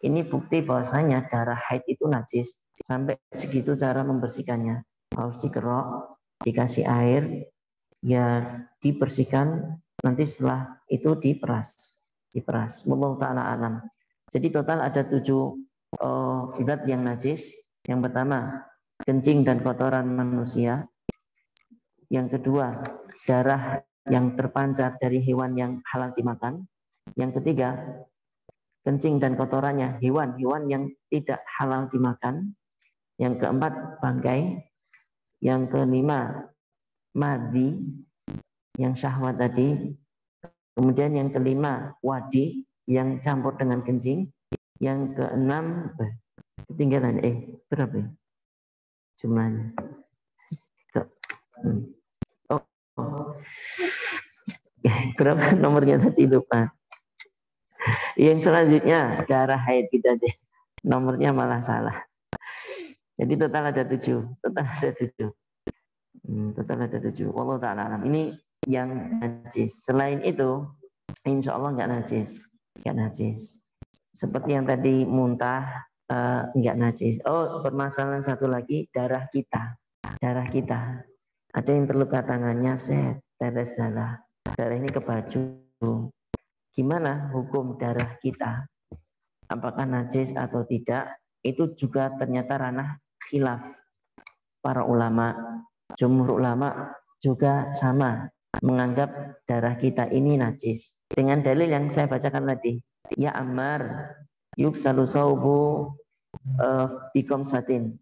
ini bukti bahwasanya darah haid itu najis. Sampai segitu cara membersihkannya. Harus dikerok, dikasih air, ya dibersihkan. Nanti setelah itu diperas. Wallahu ta'ala alam. Jadi total ada 7 zat yang najis. Yang pertama, kencing dan kotoran manusia. Yang kedua, darah yang terpancar dari hewan yang halal dimakan. Yang ketiga, kencing dan kotorannya hewan-hewan yang tidak halal dimakan. Yang keempat, bangkai. Yang kelima, madi, yang syahwat tadi. Kemudian yang kelima, wadi, yang campur dengan kencing. Yang keenam, ketinggalan, berapa ya jumlahnya? Berapa nomornya tadi lupa. Yang selanjutnya darah haid kita aja. Nomornya malah salah. Jadi total ada 7. Total ada 7. Wallahu ta'ala alam. Ini yang najis. Selain itu, insya Allah nggak najis. Seperti yang tadi muntah, nggak najis. Oh, permasalahan satu lagi, darah kita. Ada yang terluka tangannya, tetes darah. Darah ini ke baju. Gimana hukum darah kita? apakah najis atau tidak, itu juga ternyata ranah khilaf para ulama. Jumhur ulama juga sama menganggap darah kita ini najis. Dengan dalil yang saya bacakan tadi, ya Ammar, yuksalu saubu bikomsin.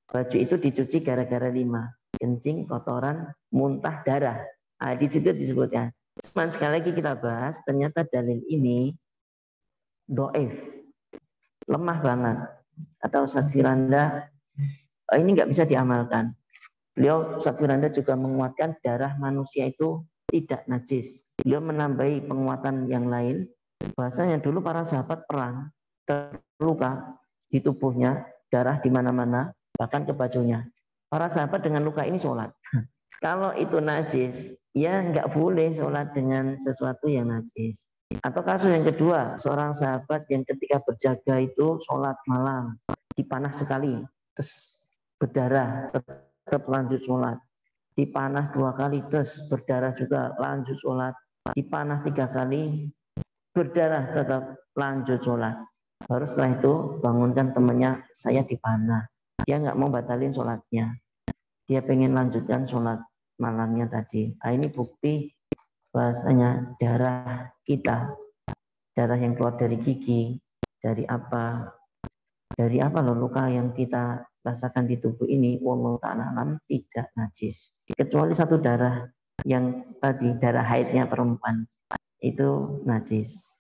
Baju itu dicuci gara-gara 5, kencing, kotoran, muntah, darah. Nah, di situ disebutkan. Cuman sekali lagi kita bahas, ternyata dalil ini do'if, lemah banget. Atau Ustaz Firanda, ini nggak bisa diamalkan. Beliau Ustaz Firanda juga menguatkan darah manusia itu tidak najis. Beliau menambahi penguatan yang lain. Bahasanya dulu para sahabat perang, terluka di tubuhnya, darah di mana-mana, bahkan ke bajunya. Para sahabat dengan luka ini sholat. Kalau itu najis, ya nggak boleh sholat dengan sesuatu yang najis. Atau kasus yang kedua, seorang sahabat yang ketika berjaga itu sholat malam, dipanah sekali, terus berdarah, tetap lanjut sholat. Dipanah 2 kali, terus berdarah juga, lanjut sholat. Dipanah 3 kali, berdarah, tetap lanjut sholat. Baru setelah itu bangunkan temannya, saya dipanah. Dia nggak mau batalin sholatnya. Dia pengen lanjutkan sholat malamnya tadi. Nah, ini bukti bahasanya darah kita, darah yang keluar dari gigi, dari apa loh luka yang kita rasakan di tubuh ini, wallahu ta'ala alam, tidak najis. Kecuali satu darah yang tadi, darah haidnya perempuan, itu najis.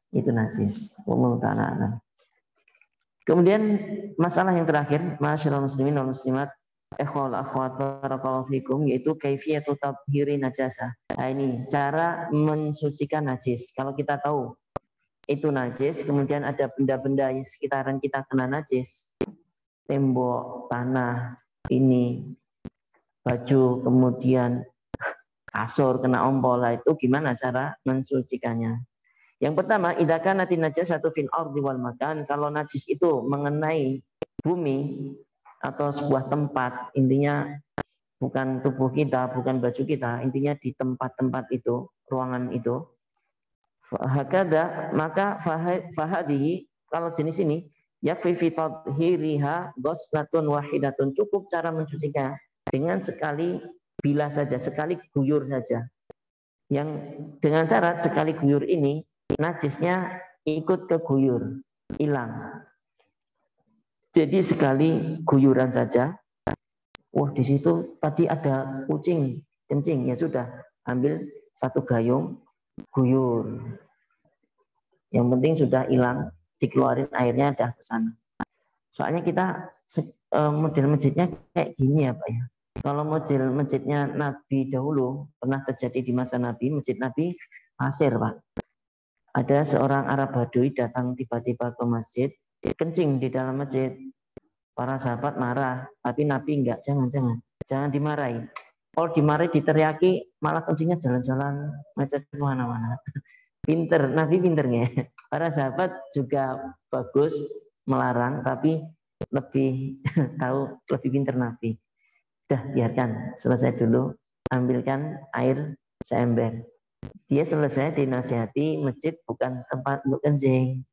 Itu najis. Wallahu ta'ala alam. Kemudian masalah yang terakhir, masyaallah muslimin wal muslimat, ikhwal akhwat barakallahu fikum, yaitu kaifiyatu tathhiri najasah. Nah, ini cara mensucikan najis. Kalau kita tahu itu najis, kemudian ada benda-benda di sekitaran kita kena najis, tembok, tanah, ini, baju, kemudian kasur kena ompol, itu gimana cara mensucikannya? Yang pertama, idza kanat najasatu fil ardi wal makan, kalau najis itu mengenai bumi atau sebuah tempat, intinya bukan tubuh kita, bukan baju kita, intinya di tempat-tempat itu, ruangan itu. Hakada, maka fahadihi, kalau jenis ini yakfi fi tathhiriha ghuslatun wahidatun, cukup cara mencucinya dengan sekali bilas saja, sekali guyur saja. Yang dengan syarat sekali guyur ini najisnya ikut ke guyur, hilang. Jadi sekali guyuran saja. Wah, di situ tadi ada kucing kencing, ya sudah, ambil 1 gayung, guyur. Yang penting sudah hilang, dikeluarin airnya dah ke sana. Soalnya kita model masjidnya kayak gini ya Pak ya. Kalau model masjidnya Nabi dahulu, pernah terjadi di masa Nabi, masjid Nabi pasir Pak. Ada seorang Arab Badui datang tiba-tiba ke masjid, kencing di dalam masjid. Para sahabat marah, tapi Nabi enggak, jangan dimarahi. Kalau dimarahi diteriaki, malah kencingnya jalan-jalan macet kemana-mana. Pinter, Nabi pinternya. Para sahabat juga bagus melarang, tapi lebih tahu, lebih pinter Nabi. Dah, biarkan, selesai dulu, ambilkan air seember. Dia selesai dinasihati, masjid bukan tempat untuk kencing.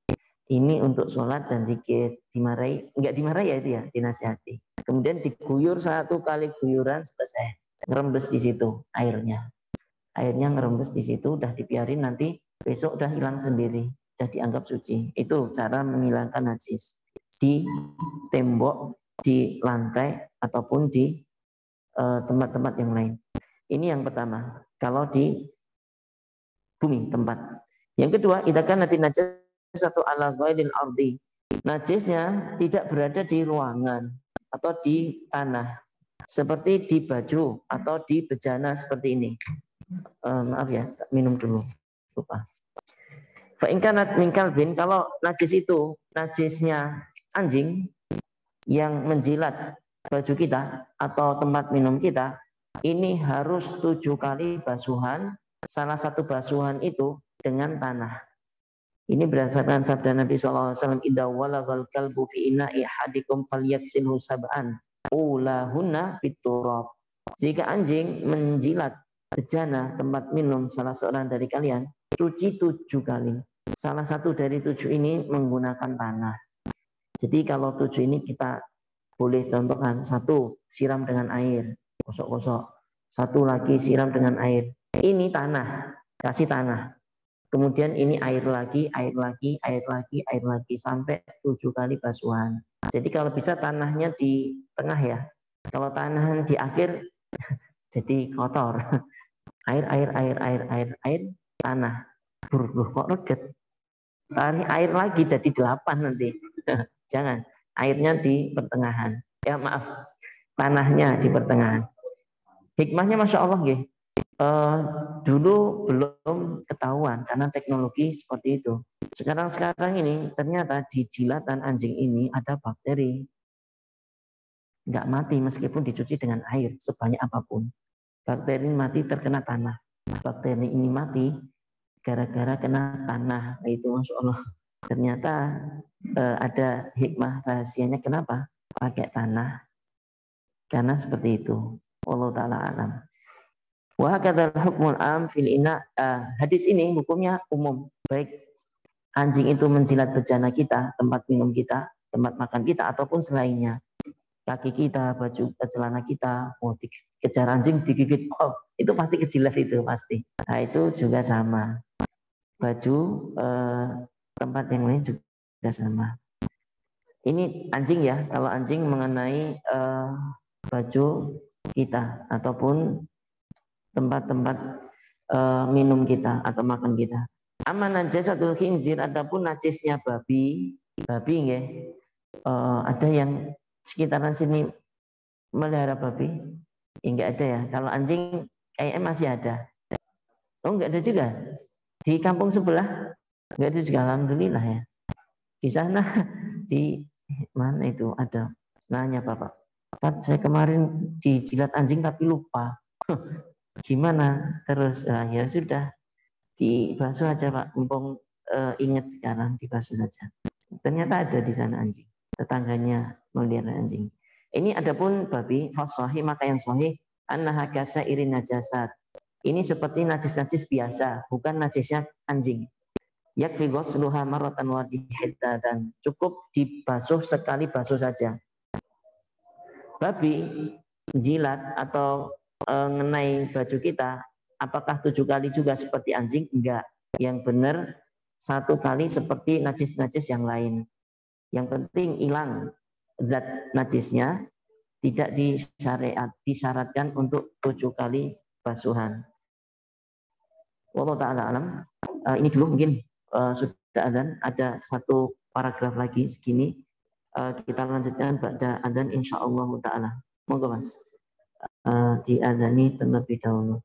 Ini untuk sholat dan zikir. Dimarahi, enggak dimarahi ya itu ya, dinasihati. Kemudian diguyur 1 kali guyuran, selesai. Ngerembes di situ airnya. Airnya ngerembes di situ, udah dibiarin, nanti besok udah hilang sendiri, udah dianggap suci. Itu cara menghilangkan najis di tembok, di lantai, ataupun di tempat-tempat yang lain. Ini yang pertama, kalau di bumi, tempat. Yang kedua, idza kanat najasatu ala ghairil ardi. Najisnya tidak berada di ruangan atau di tanah, seperti di baju atau di bejana seperti ini. Maaf ya, minum dulu, lupa. Fa in kanat min kalbin, kalau najis itu najisnya anjing yang menjilat baju kita atau tempat minum kita, ini harus 7 kali basuhan. Salah satu basuhan itu dengan tanah. Ini berdasarkan sabda Nabi SAW, idza walagal kalbu fi ina'i ahadikum falyaksilhu sab'an ulahunna biturab. Jika anjing menjilat bejana tempat minum salah seorang dari kalian, cuci 7 kali. Salah satu dari 7 ini menggunakan tanah. Jadi kalau 7 ini kita boleh contohkan, 1 siram dengan air, gosok-gosok. 1 lagi siram dengan air. Ini tanah, kasih tanah. Kemudian ini air lagi, air lagi, air lagi, air lagi sampai 7 kali basuhan. Jadi kalau bisa tanahnya di tengah ya. Kalau tanah di akhir jadi kotor. Air, air, air, air, air, air, tanah. Loh, kok reget? Tarik air lagi jadi 8 nanti. Jangan. Airnya di pertengahan. Ya maaf, tanahnya di pertengahan. Hikmahnya Masya Allah, dulu belum ketahuan karena teknologi seperti itu. Sekarang ini ternyata di jilatan anjing ini ada bakteri. Nggak mati meskipun dicuci dengan air sebanyak apapun. Bakteri ini mati terkena tanah. Bakteri ini mati gara-gara kena tanah. Itu Masya Allah. Ternyata ada hikmah rahasianya kenapa pakai tanah. Karena seperti itu. Allah Ta'ala alam. Wa hakadzal hukmul am fil ina. Hadis ini hukumnya umum, baik anjing itu menjilat bejana kita, tempat minum kita, tempat makan kita ataupun selainnya. Kaki kita, baju, celana kita, dikejar anjing digigit, itu pasti kejilat itu pasti. Nah, itu juga sama. Baju tempat yang lain juga sama. Ini anjing ya, kalau anjing mengenai baju kita ataupun tempat-tempat minum kita atau makan kita. Aman najasatul khinzir, adapun najisnya babi nggih. Ada yang sekitaran sini melihara babi? Enggak ada ya. Kalau anjing kayaknya masih ada. Oh, enggak ada juga. Di kampung sebelah enggak ada juga, alhamdulillah ya. Di sana di mana itu ada. Nanya Bapak, saya kemarin dijilat anjing tapi lupa. Gimana? Terus ya sudah dibasuh aja Pak, mumpung ingat sekarang dibasuh saja. Ternyata ada di sana anjing, tetangganya melihara anjing. Ini adapun babi fasahi, maka yang sahih annaha kasairin najasat. Ini seperti najis-najis biasa, bukan najisnya anjing. Yakfi ghusluha marratan wahidatan, dan cukup dibasuh sekali basuh saja. Babi jilat atau mengenai baju kita, apakah 7 kali juga seperti anjing? Enggak. Yang benar 1 kali seperti najis-najis yang lain. Yang penting hilang zat najisnya, tidak disyaratkan untuk 7 kali basuhan. Wallahu ta'ala alam. Ini dulu mungkin sudah adzan, ada 1 paragraf lagi segini. Kita lanjutkan pada adzan insyaallah ta'ala. Monggo Mas. Diadzani terlebih dahulu.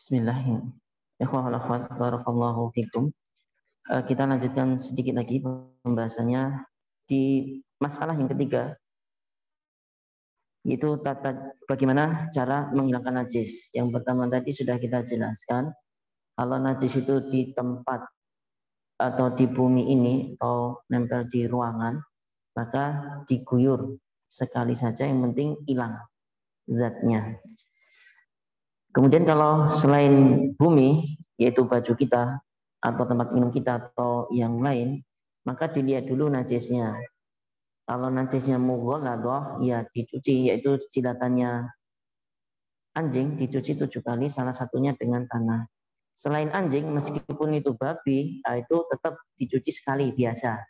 Bismillahirrahmanirrahim. Ikhwah wal akhwat, barakallahu fikum. Kita lanjutkan sedikit lagi pembahasannya di masalah yang ketiga, yaitu bagaimana cara menghilangkan najis. Yang pertama tadi sudah kita jelaskan, kalau najis itu di tempat atau di bumi ini atau nempel di ruangan, maka diguyur sekali saja, yang penting hilang zatnya. Kemudian kalau selain bumi, yaitu baju kita atau tempat minum kita atau yang lain, maka dilihat dulu najisnya. Kalau najisnya mughalladah, ya dicuci, yaitu jilatannya anjing dicuci 7 kali, salah satunya dengan tanah. Selain anjing, meskipun itu babi, itu tetap dicuci sekali biasa.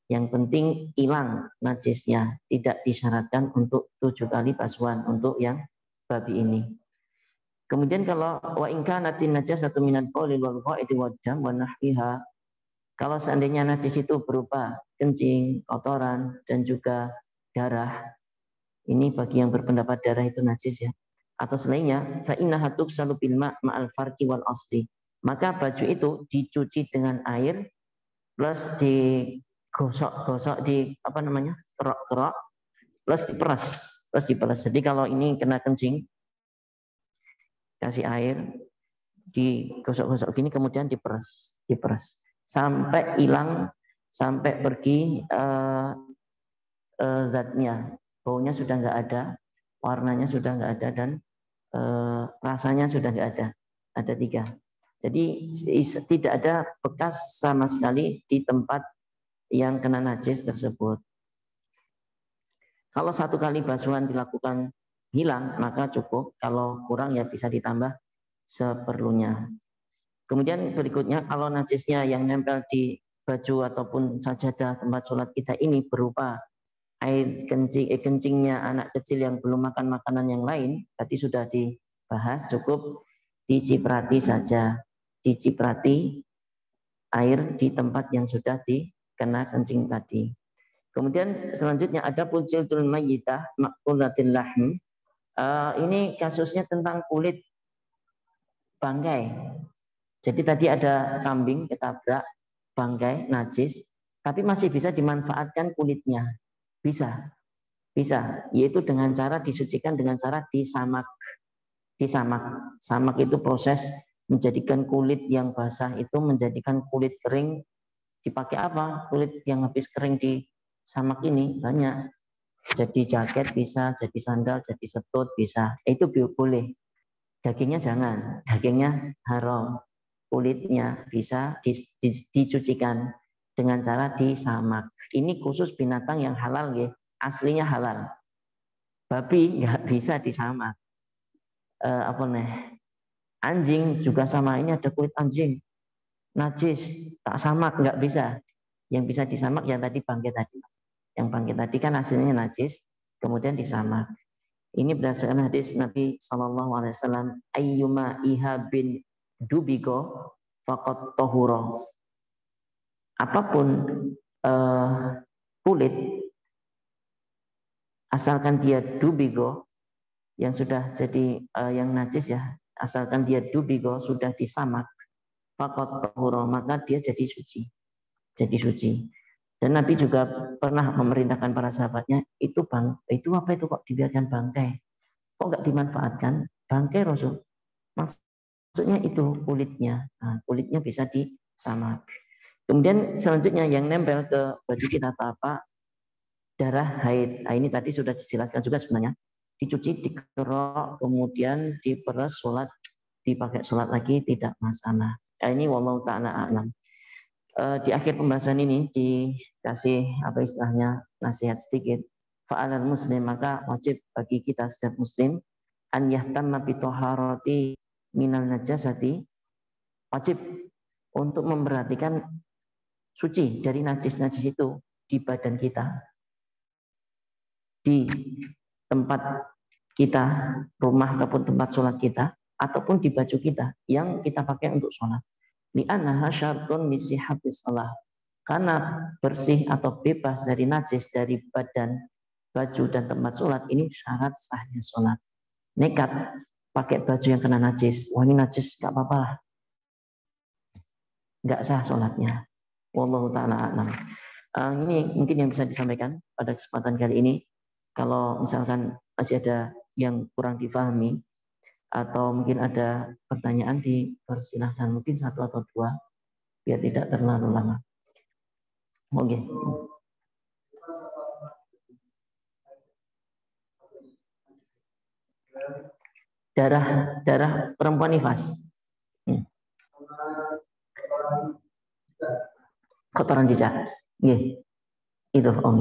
Yang penting hilang najisnya, tidak disyaratkan untuk 7 kali basuhan untuk yang babi ini. Kemudian kalau wa in kanatin najasatu minal bauli wal ghaidi wad dam wa nahwiha, kalau seandainya najis itu berupa kencing, kotoran dan juga darah, ini bagi yang berpendapat darah itu najis ya, atau selainnya, fa innaha tughsalu bil ma' ma'al farqi wal asli, maka baju itu dicuci dengan air plus digosok-gosok, di apa namanya, kerok-kerok, plus diperas. Jadi kalau ini kena kencing, kasih air, digosok-gosok gini, kemudian diperas sampai hilang, sampai pergi zatnya, baunya sudah nggak ada, warnanya sudah nggak ada, dan rasanya sudah nggak ada. Ada 3. Jadi tidak ada bekas sama sekali di tempat yang kena najis tersebut. Kalau 1 kali basuhan dilakukan hilang, maka cukup. Kalau kurang ya bisa ditambah seperlunya. Kemudian berikutnya, kalau najisnya yang nempel di baju ataupun sajadah tempat sholat kita ini berupa air kencingnya anak kecil yang belum makan makanan yang lain, tadi sudah dibahas, cukup diciprati saja. Diciprati air di tempat yang sudah dikena kencing tadi. Kemudian selanjutnya ada pujiltul mayyitah maqulatil lahm. Ini kasusnya tentang kulit bangkai. Jadi tadi ada kambing ketabrak, bangkai najis, tapi masih bisa dimanfaatkan kulitnya. Bisa, yaitu dengan cara disucikan dengan cara disamak. Samak itu proses menjadikan kulit yang basah itu menjadikan kulit kering. Dipakai apa? Kulit yang habis kering di samak ini banyak. Jadi jaket bisa, jadi sandal, jadi setut bisa. Itu boleh. Dagingnya jangan, dagingnya haram. Kulitnya bisa dicucikan dengan cara disamak. Ini khusus binatang yang halal ya, aslinya halal. Babi nggak bisa disamak. Anjing juga sama, ini ada kulit anjing najis, tak samak, nggak bisa. Yang bisa disamak yang tadi bangkai tadi. Yang bangkai tadi kan hasilnya najis, kemudian disamak. Ini berdasarkan hadis Nabi SAW, ayyuma ihabin dubigo faqad tohuro. Apapun kulit, asalkan dia dubigo, yang sudah jadi yang najis ya, asalkan dia dubigo, sudah disamak, faqad tohuro, maka dia jadi suci. Dan Nabi juga pernah memerintahkan para sahabatnya, itu apa itu kok dibiarkan bangkai? Kok nggak dimanfaatkan? Bangkai Rasul. Maksudnya itu kulitnya. Nah, kulitnya bisa disamak. Kemudian selanjutnya yang nempel ke baju kita atau apa? Darah haid. Nah, ini tadi sudah dijelaskan juga sebenarnya. Dicuci, dikerok, kemudian diperas, sholat, dipakai sholat lagi, tidak masalah. Nah, ini wallahu ta'ala a'lam. Di akhir pembahasan ini dikasih apa istilahnya nasihat sedikit. Fa'alal muslim, maka wajib bagi kita setiap muslim an yahtamma bi taharati minal najasati, wajib untuk memperhatikan suci dari najis-najis itu di badan kita, di tempat kita, rumah ataupun tempat sholat kita, ataupun di baju kita yang kita pakai untuk sholat. Li'annaha syartun li sihhatis shalah. Karena bersih atau bebas dari najis dari badan, baju dan tempat sholat ini syarat sahnya sholat. Nekat pakai baju yang kena najis, wah ini najis, nggak apa-apa lah, nggak sah sholatnya. Wallahu ta'ala a'lam. Ini mungkin yang bisa disampaikan pada kesempatan kali ini. Kalau misalkan masih ada yang kurang difahami atau mungkin ada pertanyaan, dipersilahkan, mungkin satu atau dua biar tidak terlalu lama. Oke. Darah perempuan nifas. Kotoran cicak. Nggih. Itu Om.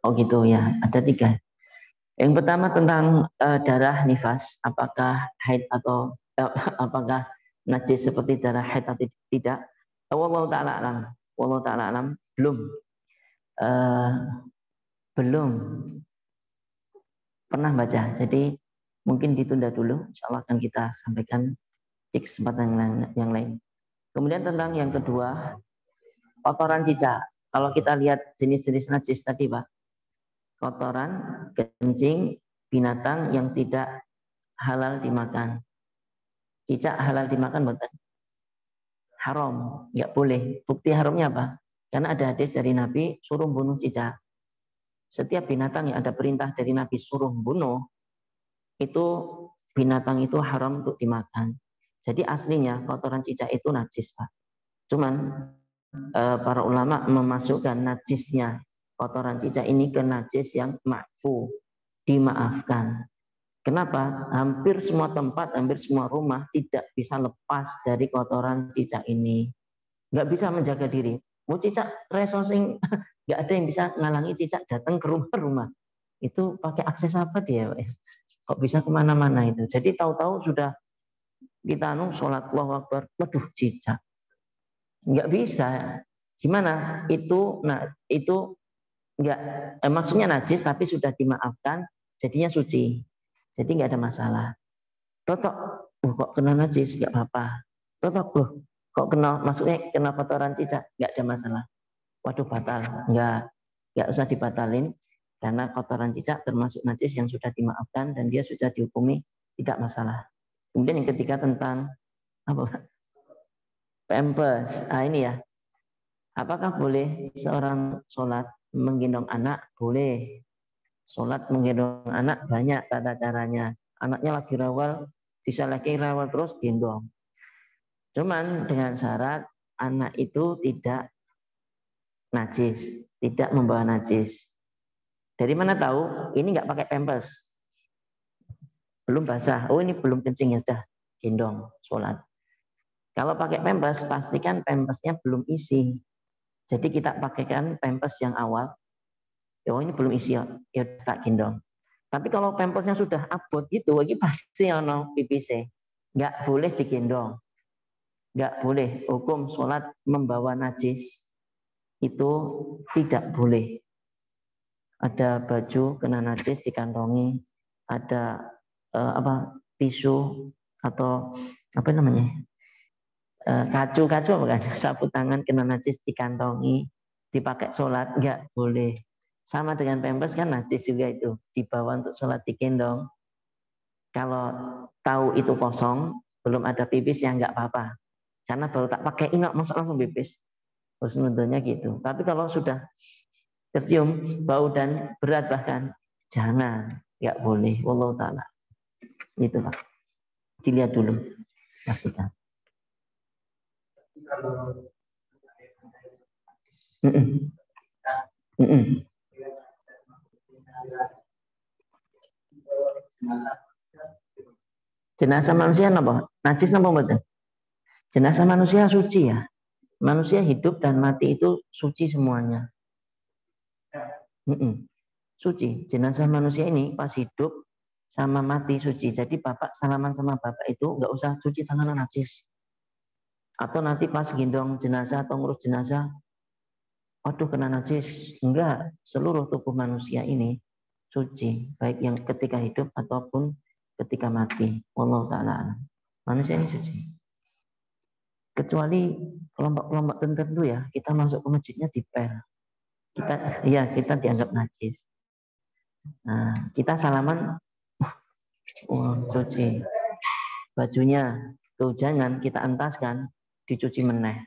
Oh gitu ya, ada 3. Yang pertama tentang darah nifas, apakah haid atau apakah najis seperti darah haid atau tidak? Wallahu ta'ala alam. Wallahu ta'ala alam. Belum pernah baca. Jadi mungkin ditunda dulu. Insya Allah akan kita sampaikan di kesempatan yang lain. Kemudian tentang yang kedua, kotoran cicak. Kalau kita lihat jenis-jenis najis tadi, Pak, kotoran, kencing, binatang yang tidak halal dimakan. Cicak halal dimakan bukan? Haram, nggak boleh. Bukti haramnya apa? Karena ada hadis dari Nabi suruh bunuh cicak. Setiap binatang yang ada perintah dari Nabi suruh bunuh, itu binatang itu haram untuk dimakan. Jadi aslinya kotoran cicak itu najis, Pak. Cuman para ulama memasukkan najisnya kotoran cicak ini ke najis yang ma'fu, dimaafkan. Kenapa? Hampir semua tempat, hampir semua rumah tidak bisa lepas dari kotoran cicak ini. Nggak bisa menjaga diri. Mau cicak resosing, nggak ada yang bisa ngalangi cicak datang ke rumah-rumah. Itu pakai akses apa dia? Kok bisa kemana-mana itu? Jadi tahu-tahu sudah kita sholat Allahu Akbar, waduh cicak. Nggak bisa. Gimana? Itu nggak, maksudnya najis tapi sudah dimaafkan, jadinya suci. Jadi nggak ada masalah. Totok, kok kena najis nggak apa-apa. Totok loh, kok kena, maksudnya kena kotoran cicak nggak ada masalah. Waduh batal, nggak usah dibatalin karena kotoran cicak termasuk najis yang sudah dimaafkan dan dia sudah dihukumi tidak masalah. Kemudian yang ketiga tentang apa? Pampers. Ini ya. Apakah boleh seorang sholat menggendong anak? Boleh. Sholat menggendong anak banyak tata caranya. Anaknya lagi rawal, lagi rawal terus gendong. Cuman dengan syarat anak itu tidak najis, tidak membawa najis. Dari mana tahu? Ini nggak pakai pampers. Belum basah. Oh ini belum kencing, ya udah gendong sholat. Kalau pakai pampers, pastikan pampersnya belum isi. Jadi kita pakaikan pampers yang awal. Oh ini belum isi, ya tak gendong. Tapi kalau pampersnya sudah abot gitu, ini pasti ono pipis. Nggak boleh digendong. Nggak boleh. Hukum sholat membawa najis itu tidak boleh. Ada baju kena najis dikantongi, ada tisu atau apa namanya, kacu apa kan, sapu tangan kena najis dikantongi, dipakai sholat, nggak boleh. Sama dengan pampers kan najis juga itu, dibawa untuk sholat digendong. Kalau tahu itu kosong, belum ada pipis ya nggak apa-apa. Karena baru tak pakai ingat masuk langsung pipis. Terus nundanya gitu. Tapi kalau sudah tercium bau dan berat bahkan, jangan, nggak boleh. Wallahu ta'ala. Itu Pak. Dilihat dulu, pastikan. Jenazah manusia apa? Najis apa betul? Jenazah manusia suci ya. Manusia hidup dan mati itu suci semuanya. Suci. Jenazah manusia ini pas hidup sama mati suci. Jadi bapak salaman sama bapak itu nggak usah cuci tangan najis. Atau nanti pas gendong jenazah atau ngurus jenazah, aduh kena najis. Enggak, seluruh tubuh manusia ini suci, baik yang ketika hidup ataupun ketika mati. Wallahu ta'ala. Manusia ini suci. Kecuali kelompok-kelompok tertentu ya, kita masuk ke masjidnya dipel. Kita dianggap najis. Nah, kita salaman, cuci bajunya, jangan kita entaskan, dicuci meneh,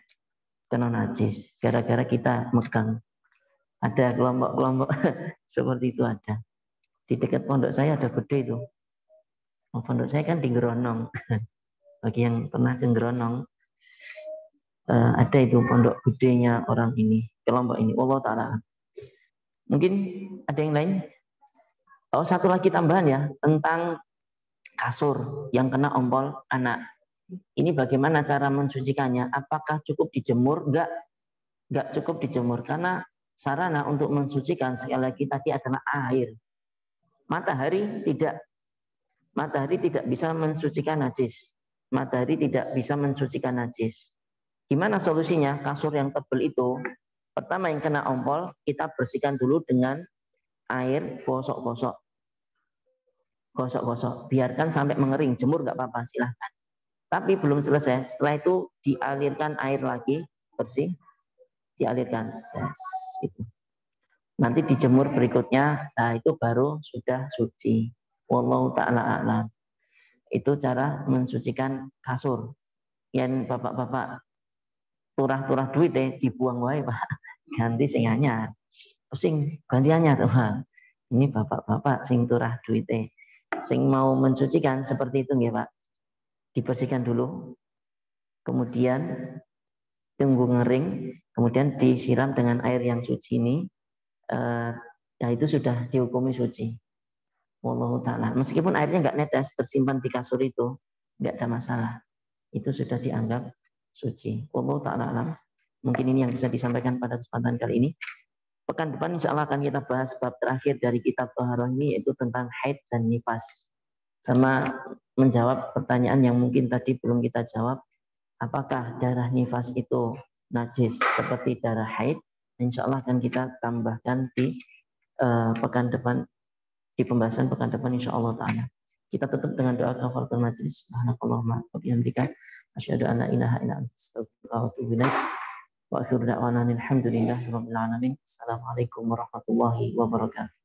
kena najis. Gara-gara kita megang. Ada kelompok-kelompok seperti itu ada. Di dekat pondok saya ada gede itu. Pondok saya kan di Geronong. Bagi yang pernah ke Geronong, ada itu pondok gedenya orang ini, kelompok ini. Allah Ta'ala. Mungkin ada yang lain? Oh, satu lagi tambahan ya, tentang kasur yang kena ompol anak. Ini bagaimana cara mensucikannya? Apakah cukup dijemur? Enggak cukup dijemur. Karena sarana untuk mensucikan sekali lagi tadi adalah air. Matahari tidak bisa mensucikan najis. Matahari tidak bisa mensucikan najis. Gimana solusinya? Kasur yang tebal itu, pertama yang kena ompol, kita bersihkan dulu dengan air, gosok-gosok. Biarkan sampai mengering, jemur nggak apa-apa, silahkan. Tapi belum selesai, setelah itu dialirkan air lagi, bersih, dialirkan. Itu. Nanti dijemur berikutnya, nah itu baru sudah suci. Wallahu ta'ala a'lam. Itu cara mensucikan kasur. Yang bapak-bapak turah-turah duit dibuang wae Pak. Ganti sing anyar. Sing ganti anyar Pak. Ini bapak-bapak sing turah duit sing mau mensucikan seperti itu nggih Pak. Dibersihkan dulu. Kemudian tunggu ngering, kemudian disiram dengan air yang suci ini. Ya itu sudah dihukumi suci. Wallahu ta'ala. Meskipun airnya nggak netes, tersimpan di kasur itu, nggak ada masalah. Itu sudah dianggap suci. Wallahu ta'ala alam. Mungkin ini yang bisa disampaikan pada kesempatan kali ini. Pekan depan insya Allah akan kita bahas bab terakhir dari kitab Thaharah ini, yaitu tentang haid dan nifas. Sama menjawab pertanyaan yang mungkin tadi belum kita jawab. Apakah darah nifas itu najis seperti darah haid? Insya Allah akan kita tambahkan di pekan depan, di pembahasan pekan depan insya Allah ta'ala. Kita tutup dengan doa kafaratul majlis. Subhanakallahumma wa bihamdika asyhadu an la ilaha illa anta astaghfiruka wa atubu ilaik. Wa akhiru da'wana alhamdulillahi rabbil alamin. Assalamualaikum warahmatullahi wabarakatuh.